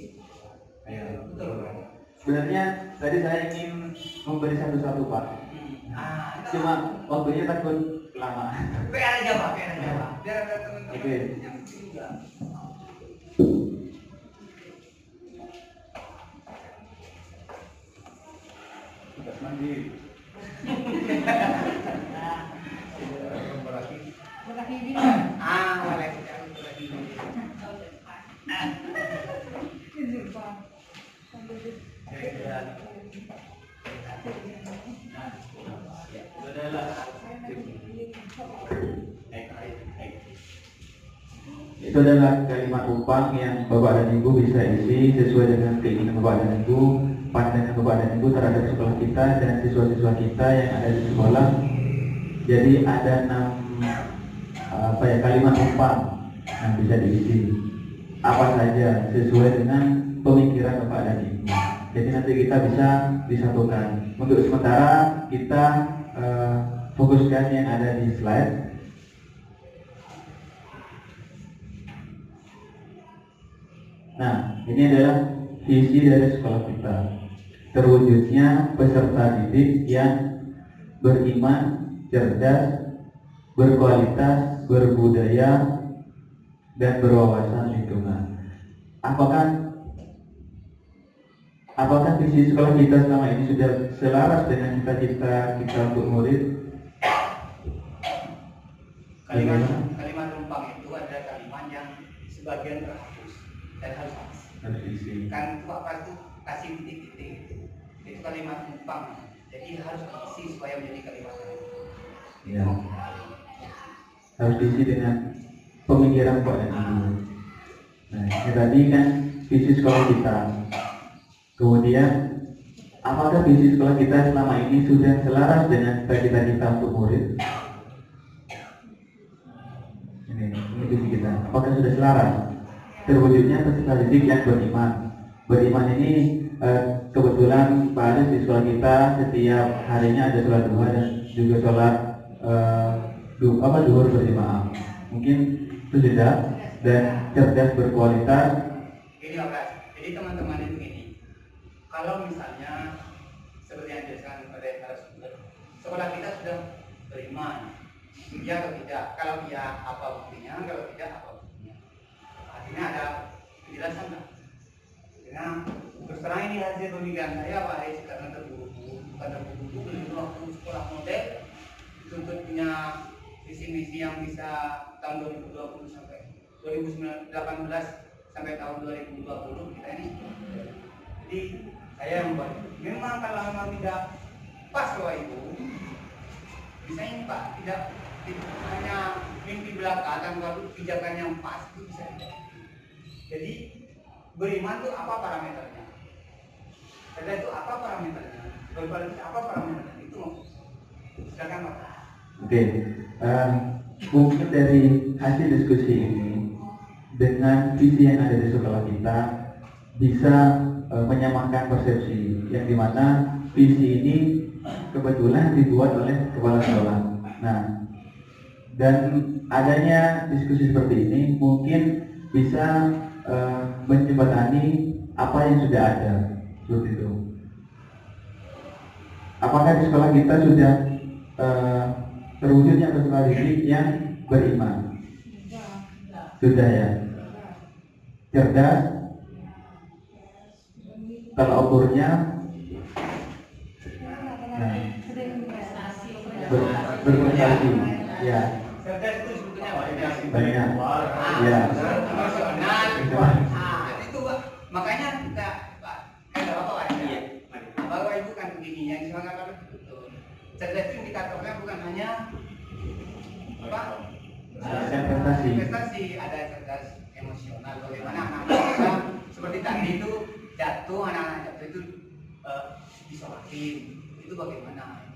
S5: Betul Pak.
S3: Sebenarnya tadi saya ingin memberi satu-satu Pak. Cuma waktunya takut lama.
S5: Biar aja Pak. Biar ada teman-teman
S3: Oke.
S5: yang juga.
S2: Tugas mandiri.
S5: Boleh.
S3: Itu adalah kalimat upang yang Bapak dan Ibu bisa isi sesuai dengan keinginan Bapak dan Ibu, pandangan Bapak dan Ibu terhadap sekolah kita dan siswa-siswa kita yang ada di sekolah. Jadi ada 6 kalimat upang yang bisa diisi apa saja sesuai dengan pemikiran Bapak dan Ibu. Jadi nanti kita bisa disatukan. Untuk sementara kita fokuskan yang ada di slide. Nah, ini adalah visi dari sekolah kita. Terwujudnya peserta didik yang beriman, cerdas, berkualitas, berbudaya, dan berwawasan lingkungan. Apakah visi sekolah kita selama ini sudah selaras dengan cita-cita kita untuk murid?
S5: Kalimat rumpang itu ada kalimat yang sebagian terhapus dan harus
S3: Visi.
S5: kan itu apa itu kasih titik-titik itu kalimat rumpang, jadi harus diisi supaya menjadi kalimat
S3: Ya. Harus diisi dengan pemikiran Pak dan Ibu. Nah, ini tadi kan visi sekolah kita. Kemudian, apakah visi sekolah kita selama ini sudah selaras dengan cita-cita kita untuk murid? Ini visi kita. Apakah sudah selaras? Terwujudnya peserta didik yang beriman. Beriman ini kebetulan Pak Aris di sekolah kita setiap harinya ada sholat duha dan juga sholat duhur berjamaah. Mungkin itu sudah, dan cerdas berkualitas.
S5: Ini apa? Jadi teman-teman itu gini, kalau misalnya seperti yang dijelaskan oleh narasumber, sekolah kita sudah beriman, ya atau tidak? Kalau ya apa buktinya? Kalau tidak apa buktinya? Artinya ada penjelasan kan? Karena terus terang ini hasil pemikiran saya Pak Aris, karena terburu-buru, bukan terburu-buru, belum waktu sekolah model untuk punya visi misi yang bisa tahun 2020 sampai 2018 sampai tahun 2020 kita ini. Jadi saya yang buat. Memang kalau memang tidak pas Bapak Ibu, bisa ini Pak, tidak hanya mimpi belaka dan kalau pijakan yang pas itu bisa tidak. Jadi beriman itu apa parameternya? Cerdas itu apa parameternya? Berkualitas apa parameternya? Itu silakan Pak.
S3: Oke, mungkin dari hasil diskusi ini dengan visi yang ada di sekolah kita bisa menyamakan persepsi yang dimana visi ini kebetulan dibuat oleh kepala sekolah. Nah, dan adanya diskusi seperti ini mungkin bisa menjembatani apa yang sudah ada seperti itu. Apakah di sekolah kita sudah terwujudnya peserta didik yang beriman? Sudah ya. Cerdas, tolak ukurnya berprestasi, ya.
S5: Cerdas itu sebetulnya
S3: Banyak, ya.
S5: emosional. Itu Pak. Makanya kita Pak, nggak apa-apa Pak.
S1: Iya.
S5: Bapak Ibu kan begini yang disemangatkan betul. Cerdas itu indikatornya bukan hanya apa?
S3: Prestasi.
S5: Ada cerdas emosional. Bagaimana anak-anak kita seperti tadi itu jatuh, anak-anak jatuh itu disolatin. Itu bagaimana?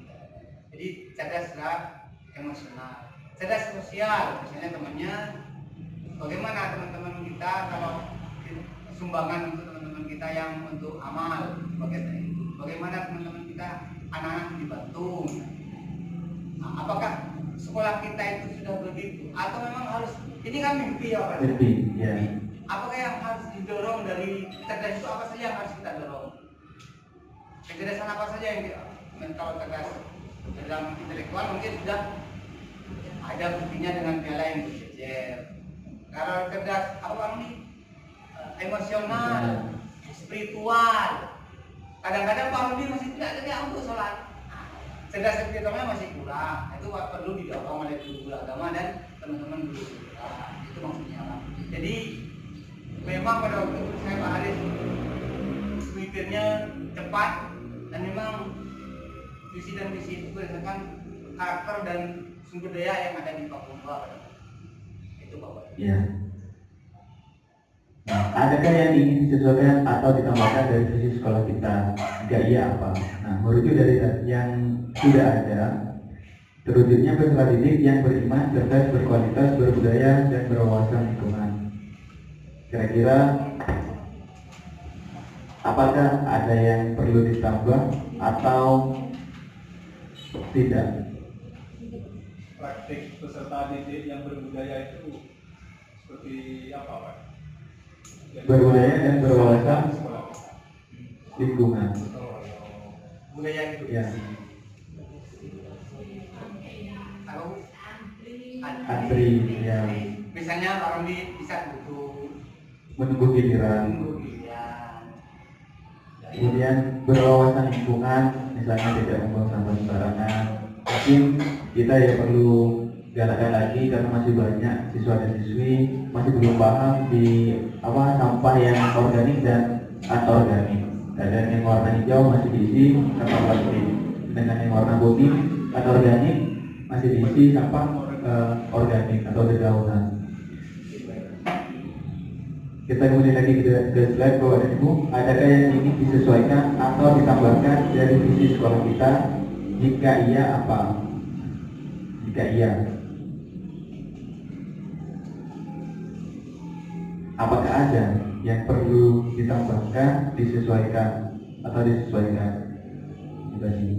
S5: Jadi cerdaslah emosional, cerdas sosial, misalnya temannya. Bagaimana teman-teman kita kalau sumbangan untuk teman-teman kita yang untuk amal, bagaimana teman-teman kita anak-anak dibantu? Nah, apakah sekolah kita itu sudah begitu atau memang harus ini kan mimpi ya Pak?
S3: Mimpi, ya.
S5: Apakah yang harus didorong dari cerdas itu apa saja yang harus kita dorong? Kecerdasan apa saja yang mental cerdas dalam intelektual mungkin sudah ada buktinya dengan piala yang berjejer. Kalau cerdas apa nih? Emosional, spiritual. Kadang-kadang Pak Rudi masih tidak ada untuk sholat. Cerdas spiritualnya masih kurang. Itu perlu didorong oleh guru agama dan teman-teman guru kita. Itu maksudnya Pak. Jadi memang pada waktu itu saya Pak Haris mikirnya cepat dan memang visi dan misi itu berdasarkan karakter dan sumber daya yang ada di Papua. Itu Bapak.
S3: Ya. Nah, adakah yang ingin disesuaikan atau ditambahkan dari visi sekolah kita? Jika iya apa? Nah, merujuk dari yang sudah ada, terwujudnya peserta didik yang beriman, cerdas, berkualitas, berbudaya, dan berwawasan lingkungan. Kira-kira apakah ada yang perlu ditambah atau tidak?
S2: Praktik peserta didik yang berbudaya itu seperti apa Pak?
S3: Berbudaya dan berwawasan lingkungan.
S5: Budaya hidup.
S3: Ya.
S5: Tahu?
S3: Antri, ya.
S5: Misalnya Pak Rudi bisa duduk
S3: Menunggu giliran.
S5: menunggu giliran.
S3: Kemudian berwawasan lingkungan, misalnya tidak membuang sampah sembarangan. Mungkin kita ya perlu galakkan lagi karena masih banyak siswa dan siswi masih belum paham di apa sampah yang organik dan anorganik. Dan yang warna hijau masih diisi sampah plastik, dengan yang warna putih anorganik masih diisi sampah organik atau dedaunan. Kita kembali lagi ke slide Bapak dan Ibu. Adakah yang ingin disesuaikan atau ditambahkan dari visi sekolah kita? Jika iya apa? Jika iya, apakah ada yang perlu ditambahkan, disesuaikan atau disesuaikan? Di sini.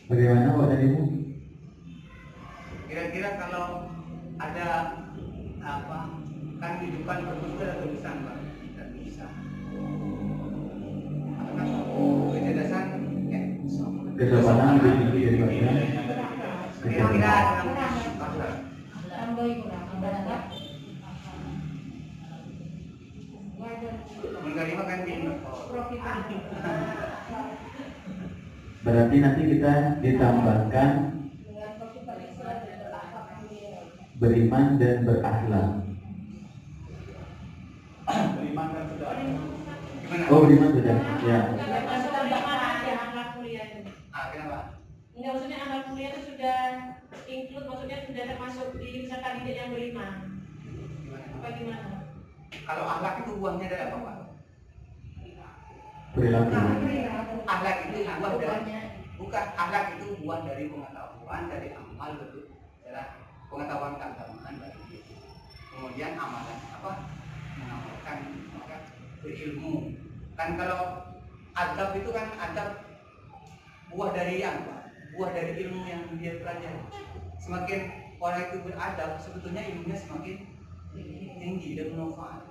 S3: Bagaimana Bapak dan Ibu?
S5: Kira-kira kalau ada apa kan di depan perpus ada tulisan Pak, tidak bisa. Apakah kecerdasan
S3: Kesopanan lebih tinggi daripada
S5: kira-kira
S3: kecerdasan.
S5: menerima kan di
S3: Berarti nanti kita ditambahkan beriman dan berakhlak.
S2: Beriman kan sudah ada.
S5: gimana?
S3: Oh, beriman sudah. Ya.
S5: Kenapa?
S6: Enggak, maksudnya amal kuliah itu sudah include, maksudnya sudah termasuk
S5: Kalau akhlak itu buahnya dari apa, Pak?
S3: Perilaku.
S5: Akhlak itu buah dari bukan akhlak itu buah dari pengetahuan, dari amal, betul. Adalah pengetahuan keagamaan dari itu. Kemudian amalan apa? Mengamalkan, maka berilmu. Kan kalau adab itu kan adab buah dari yang apa? Buah dari ilmu yang dia pelajari. Semakin orang itu beradab, sebetulnya ilmunya semakin tinggi dan bermanfaat.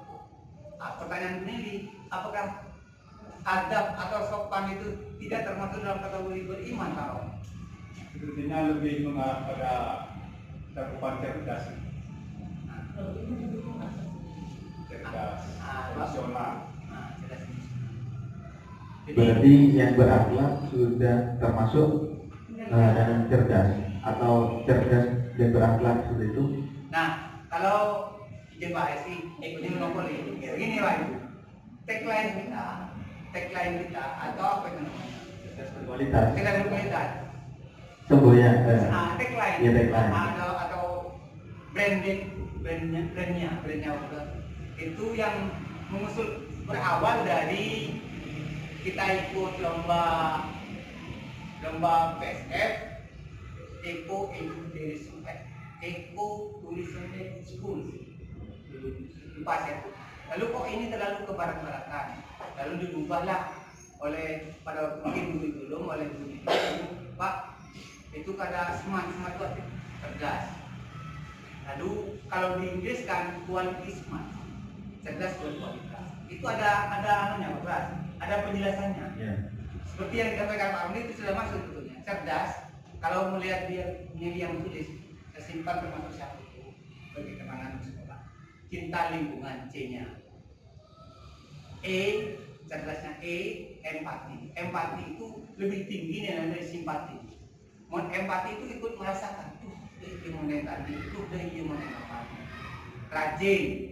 S5: Pertanyaan ini, apakah adab atau sopan itu tidak termasuk dalam kategori beriman, Pak?
S2: Sepertinya lebih mengarah pada cakupan cerdas, rasional.
S5: Cerdas.
S3: Berarti yang berakhlak sudah termasuk dalam cerdas atau cerdas dan berakhlak seperti itu.
S5: Nah, kalau izin Pak Esi, ini monopoli. Ini Pak Ibu. Tagline kita atau apa itu namanya?
S3: Cerdas berkualitas.
S5: Cerdas berkualitas.
S3: Semboyan.
S5: Tagline.
S3: Ya, tagline.
S5: Atau brandnya itu yang mengusul berawal dari kita ikut lomba PSF, Eco Tourism School di Pasir. Lalu kok ini terlalu ke barat-baratan, lalu diubahlah oleh pada mungkin belum oleh Pak, itu kada smart itu cerdas. Lalu kalau di Inggris kan quality smart, cerdas berkualitas. Itu ada ada penjelasannya.
S3: Ya.
S5: Seperti yang dikatakan Pak Roni itu sudah masuk sebetulnya. Cerdas, kalau melihat dia yang tulis, tersimpan termasuk satu bagi keterangan sekolah. Cinta lingkungan, C-nya. Cerdasnya empati. Empati itu lebih tinggi dari simpati. Empati itu ikut merasakan. Gimana tadi? Gimana empati? Rajin,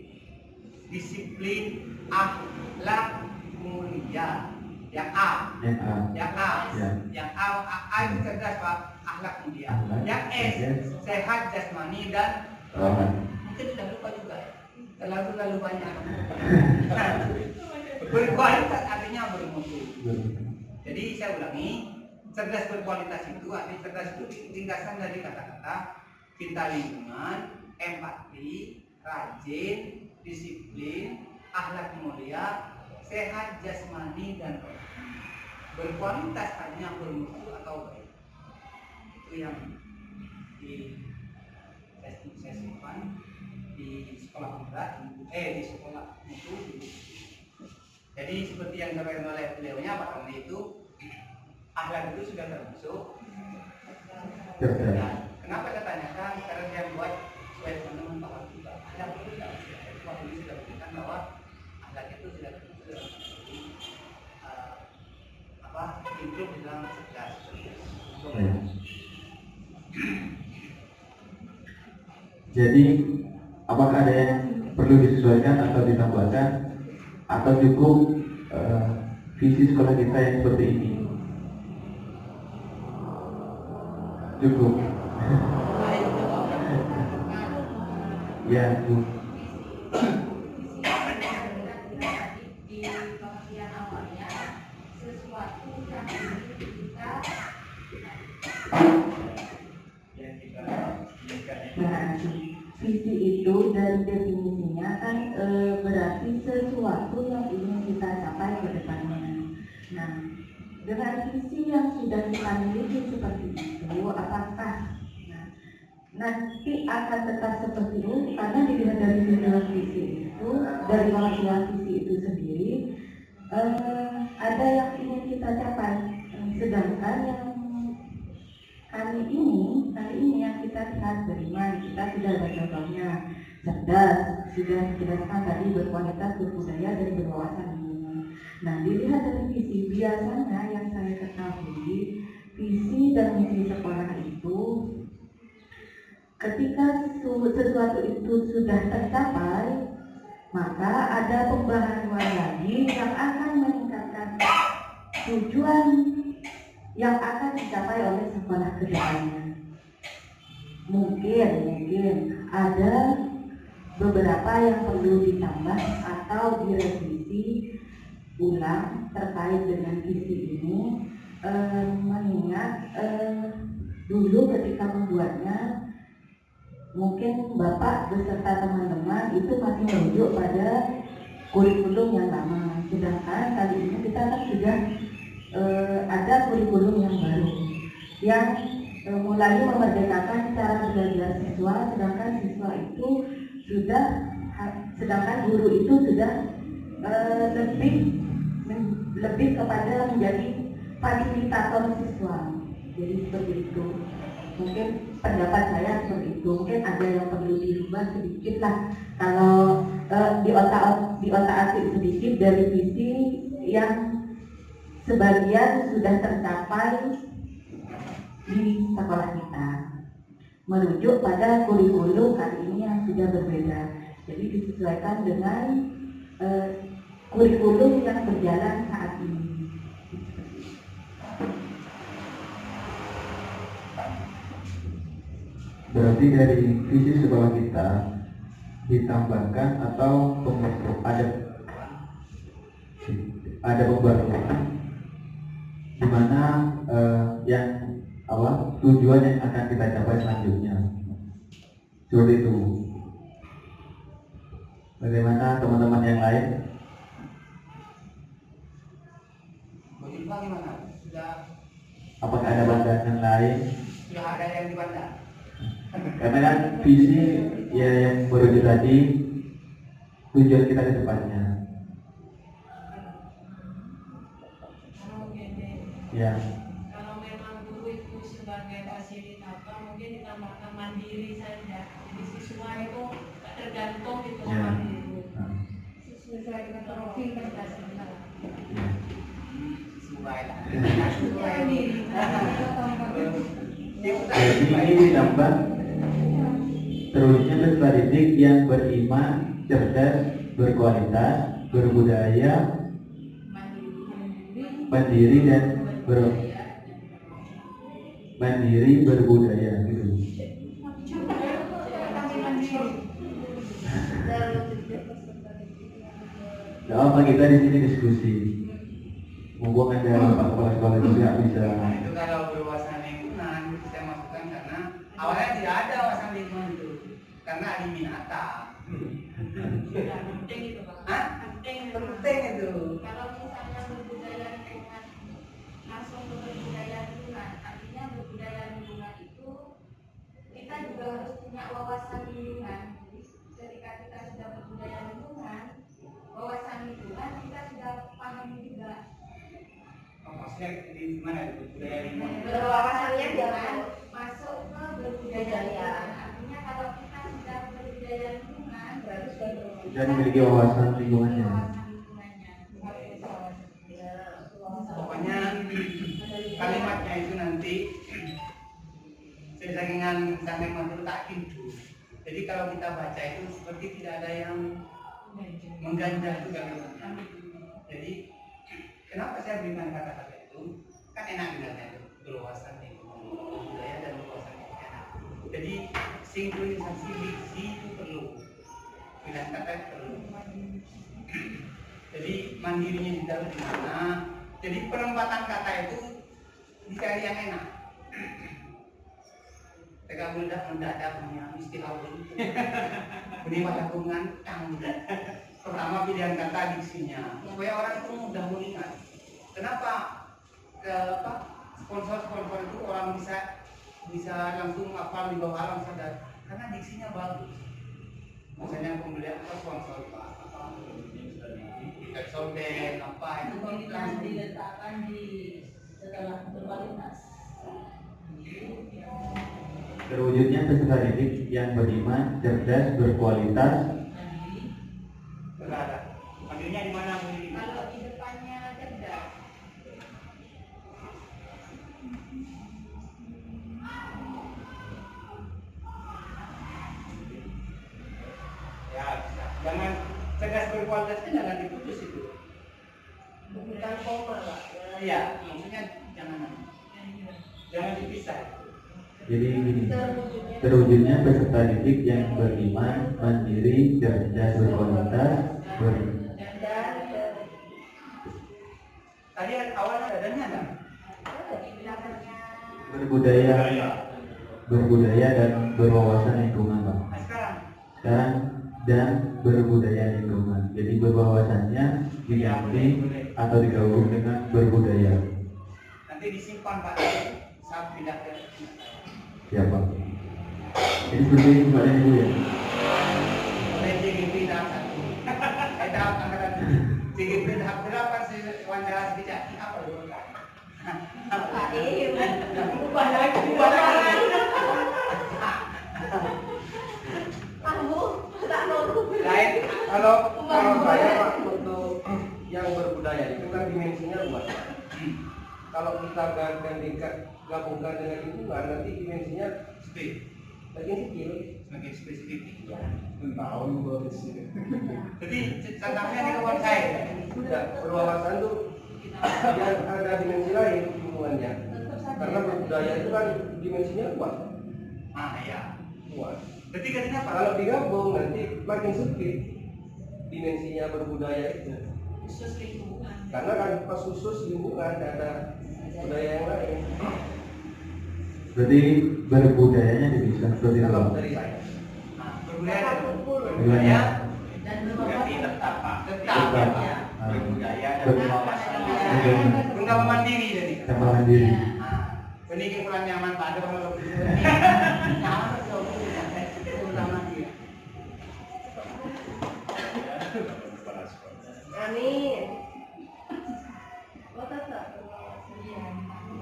S5: disiplin, akhlak mulia. Yang A. Yang A itu cerdas, Pak, akhlak mulia. Yang S, sehat jasmani dan mungkin sudah lupa juga ya. Terlalu banyak. Berkualitas artinya bermutu. Jadi saya ulangi, cerdas berkualitas itu artinya cerdas itu ringkasan dari kata-kata cinta lingkungan, empati, rajin, disiplin, akhlak mulia, sehat jasmani dan rohani. Berkualitas artinya bermutu atau baik. Itu yang saya simpan di sekolah di sekolah itu. Jadi seperti yang disampaikan oleh beliaunya Pak Roni itu, akhlak itu sudah termasuk. Nah, kenapa saya tanyakan? Karena dia buat supaya teman-teman paham juga. Akhlak itu sudah Pak Roni sudah berikan bahwa akhlak itu sudah hidup di dalam cerdas.
S3: Jadi apakah ada yang perlu disesuaikan atau ditambahkan atau cukup visi sekolah kita yang seperti ini? Cukup. Ya, Bu.
S6: Visi itu dari definisinya kan berarti sesuatu yang ingin kita capai ke depannya. Nah, dengan visi yang sudah kita miliki seperti itu, apakah nanti akan tetap seperti itu? Karena dilihat dari visi itu, dari kemampuan visi itu sendiri, ada yang ingin kita capai, sedangkan yang kali ini yang kita lihat beriman, kita sudah ada contohnya, cerdas, sudah dijelaskan tadi, berkualitas, berbudaya, dan berwawasan lingkungan. Nah, dilihat dari visi, biasanya yang saya ketahui, visi dan misi sekolah itu, ketika sesuatu itu sudah tercapai, maka ada pembaharuan lagi yang akan meningkatkan tujuan yang akan dicapai oleh sekolah ke depannya. Mungkin ada beberapa yang perlu ditambah atau direvisi ulang terkait dengan visi ini, mengingat dulu ketika membuatnya mungkin Bapak beserta teman-teman itu masih merujuk pada kurikulum yang lama, sedangkan kali ini kita kan sudah ada kurikulum yang baru yang mulai memerdekakan cara belajar siswa, sedangkan guru itu sudah lebih kepada menjadi fasilitator siswa. Jadi seperti itu. Mungkin pendapat saya seperti itu. Mungkin ada yang perlu dirubah sedikit lah. Kalau di otak-atik sedikit dari visi yang sebagian sudah tercapai di sekolah kita, merujuk pada kurikulum hari ini yang sudah berbeda. Jadi disesuaikan dengan kurikulum yang berjalan saat ini.
S3: Berarti dari visi sekolah kita ditambahkan atau ada pembaruan di mana yang tujuan yang akan kita capai selanjutnya. Seperti itu. Bagaimana teman-teman yang lain?
S5: Bagaimana?
S3: Apakah ada pandangan lain?
S5: Sudah ada yang dipandang.
S3: Karena kan visi ya yang berujuk tadi tujuan kita ke depannya. Ya.
S7: Kalau memang guru itu sebagai fasilitator mungkin ditambahkan mandiri saja. Jadi siswa itu tak tergantung gitu sama guru. Sesuai dengan profil prestasinya.
S3: Jadi ini ditambah terusnya peserta didik yang beriman, cerdas, berkualitas, berbudaya, mandiri dan berbudaya gitu. Gak apa, kita di sini diskusi. Mumpung ada Pak Kepala Sekolah juga bisa.
S5: Itu kalau berwawasan lingkungan saya masukkan karena awalnya tidak ada wawasan lingkungan itu karena ada minata.
S7: Penting itu Pak.
S5: Hah? Penting itu.
S8: Kalau misalnya berbudaya lingkungan langsung ke berbudaya lingkungan, artinya berbudaya lingkungan itu kita juga harus punya wawasan lingkungan. Jadi ketika kita sudah berbudaya lingkungan, wawasan lingkungan kita sudah pahami juga.
S5: Maksudnya di mana itu budaya lingkungan?
S8: Berwawasannya jangan masuk ke berbudaya lingkungan. Artinya kalau kita sudah berbudaya lingkungan, berarti sudah
S3: Dan memiliki wawasan lingkungannya.
S5: Pokoknya kalimatnya itu nanti sesakingan sampai mantul tak pintu. Jadi kalau kita baca itu seperti tidak ada yang mengganjal itu kalimatnya. Jadi kenapa saya berikan kata-kata itu? Kan enak dengarnya itu berwawasan lingkungan, budaya dan berwawasan lingkungan. Jadi sinkronisasi diksi itu perlu, pilihan kata perlu. Jadi mandirinya ditaruh di mana? Jadi penempatan kata itu dicari yang enak. Tegak mendadak punya istilah itu. Beriman hubungan tanggung. Pertama pilihan kata diksinya supaya orang itu mudah mengingat. Kenapa sponsor itu orang bisa langsung hafal di bawah alam sadar karena diksinya bagus. Misalnya pembelian sponsor sorben apa itu kan langsung
S4: diletakkan di setelah berkualitas.
S3: Terwujudnya peserta didik yang beriman, cerdas, berkualitas.
S5: berada. Mandirinya di mana?
S8: Kalau di depannya cerdas,
S5: Ya, jangan cerdas berkualitasnya jangan diputus itu.
S4: Bukan koma Pak.
S5: Iya, maksudnya jangan dipisah.
S3: Jadi gini, terwujudnya peserta didik yang beriman, mandiri, cerdas, berkualitas,
S5: Tadi awalnya dadanya ada.
S3: berbudaya dan berwawasan lingkungan, Pak.
S5: Nah, sekarang
S3: Sekarang dan berbudaya lingkungan. Jadi berwawasannya diganti atau digabung dengan berbudaya.
S5: nanti disimpan Pak. Saya pindah ke
S3: Ya, Pak. Jadi seperti ini Pak Ibu ya.
S5: CGP tahap 1. Tahap angkatan CGP tahap berapa sih wawancara bijak? Apa dulu?
S7: Ubah lagi.
S9: Lain kalau saya Pak, untuk yang berbudaya itu kan dimensinya luas. Kalau kita gabungkan dengan lingkungan nanti dimensinya makin kecil.
S5: Semakin spesifik.
S9: Tahun
S5: Jadi contohnya di kawan saya.
S9: sudah berwawasan tuh yang ada dimensi lain lingkungannya. Karena berbudaya itu kan dimensinya luas.
S5: Ah ya.
S9: Luas.
S5: Berarti katanya apa?
S9: Kalau digabung nanti makin sempit dimensinya berbudaya itu.
S7: Khusus lingkungan.
S9: Karena kan pas khusus lingkungan ada budaya yang lain.
S3: Berarti berbudayanya dipisah seperti itu,
S9: Kalau
S3: Pak.
S9: dari saya.
S5: Nah, berbudaya
S3: Budaya
S7: Dan
S5: berarti tetap Pak. Tetap
S3: Tetap.
S5: ya. Berbudaya dan
S3: Ber-
S5: berwawasan.
S3: Lingkungan.
S5: Enggak mandiri jadi.
S3: Sama mandiri.
S5: Nah, pendidikan kurang nyaman Pak. Ada kalau nyaman betul. Utama dia.
S7: Amin.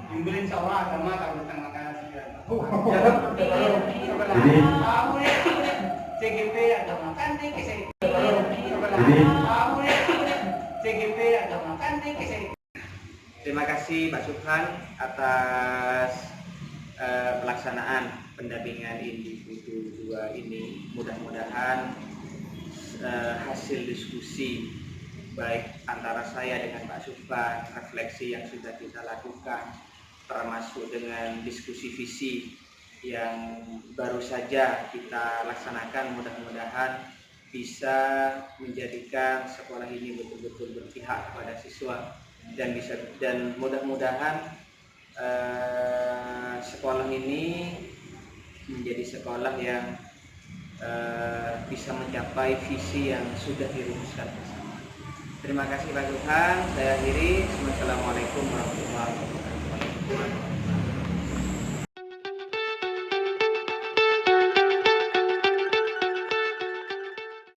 S5: Timbulin sawah agama kalau tentang makanan segala.
S3: Jadi
S5: CGP agama kan deh kesini.
S3: Jadi
S5: CGP agama kan deh kesini.
S1: Terima kasih Pak Subhan atas pelaksanaan pendampingan individu 2 ini. Mudah-mudahan hasil diskusi baik antara saya dengan Pak Subhan, refleksi yang sudah kita lakukan, termasuk dengan diskusi visi yang baru saja kita laksanakan, mudah-mudahan bisa menjadikan sekolah ini betul-betul berpihak kepada siswa dan mudah-mudahan sekolah ini menjadi sekolah yang bisa mencapai visi yang sudah dirumuskan bersama. Terima kasih Pak Subhan. Saya akhiri. Wassalamualaikum warahmatullahi wabarakatuh.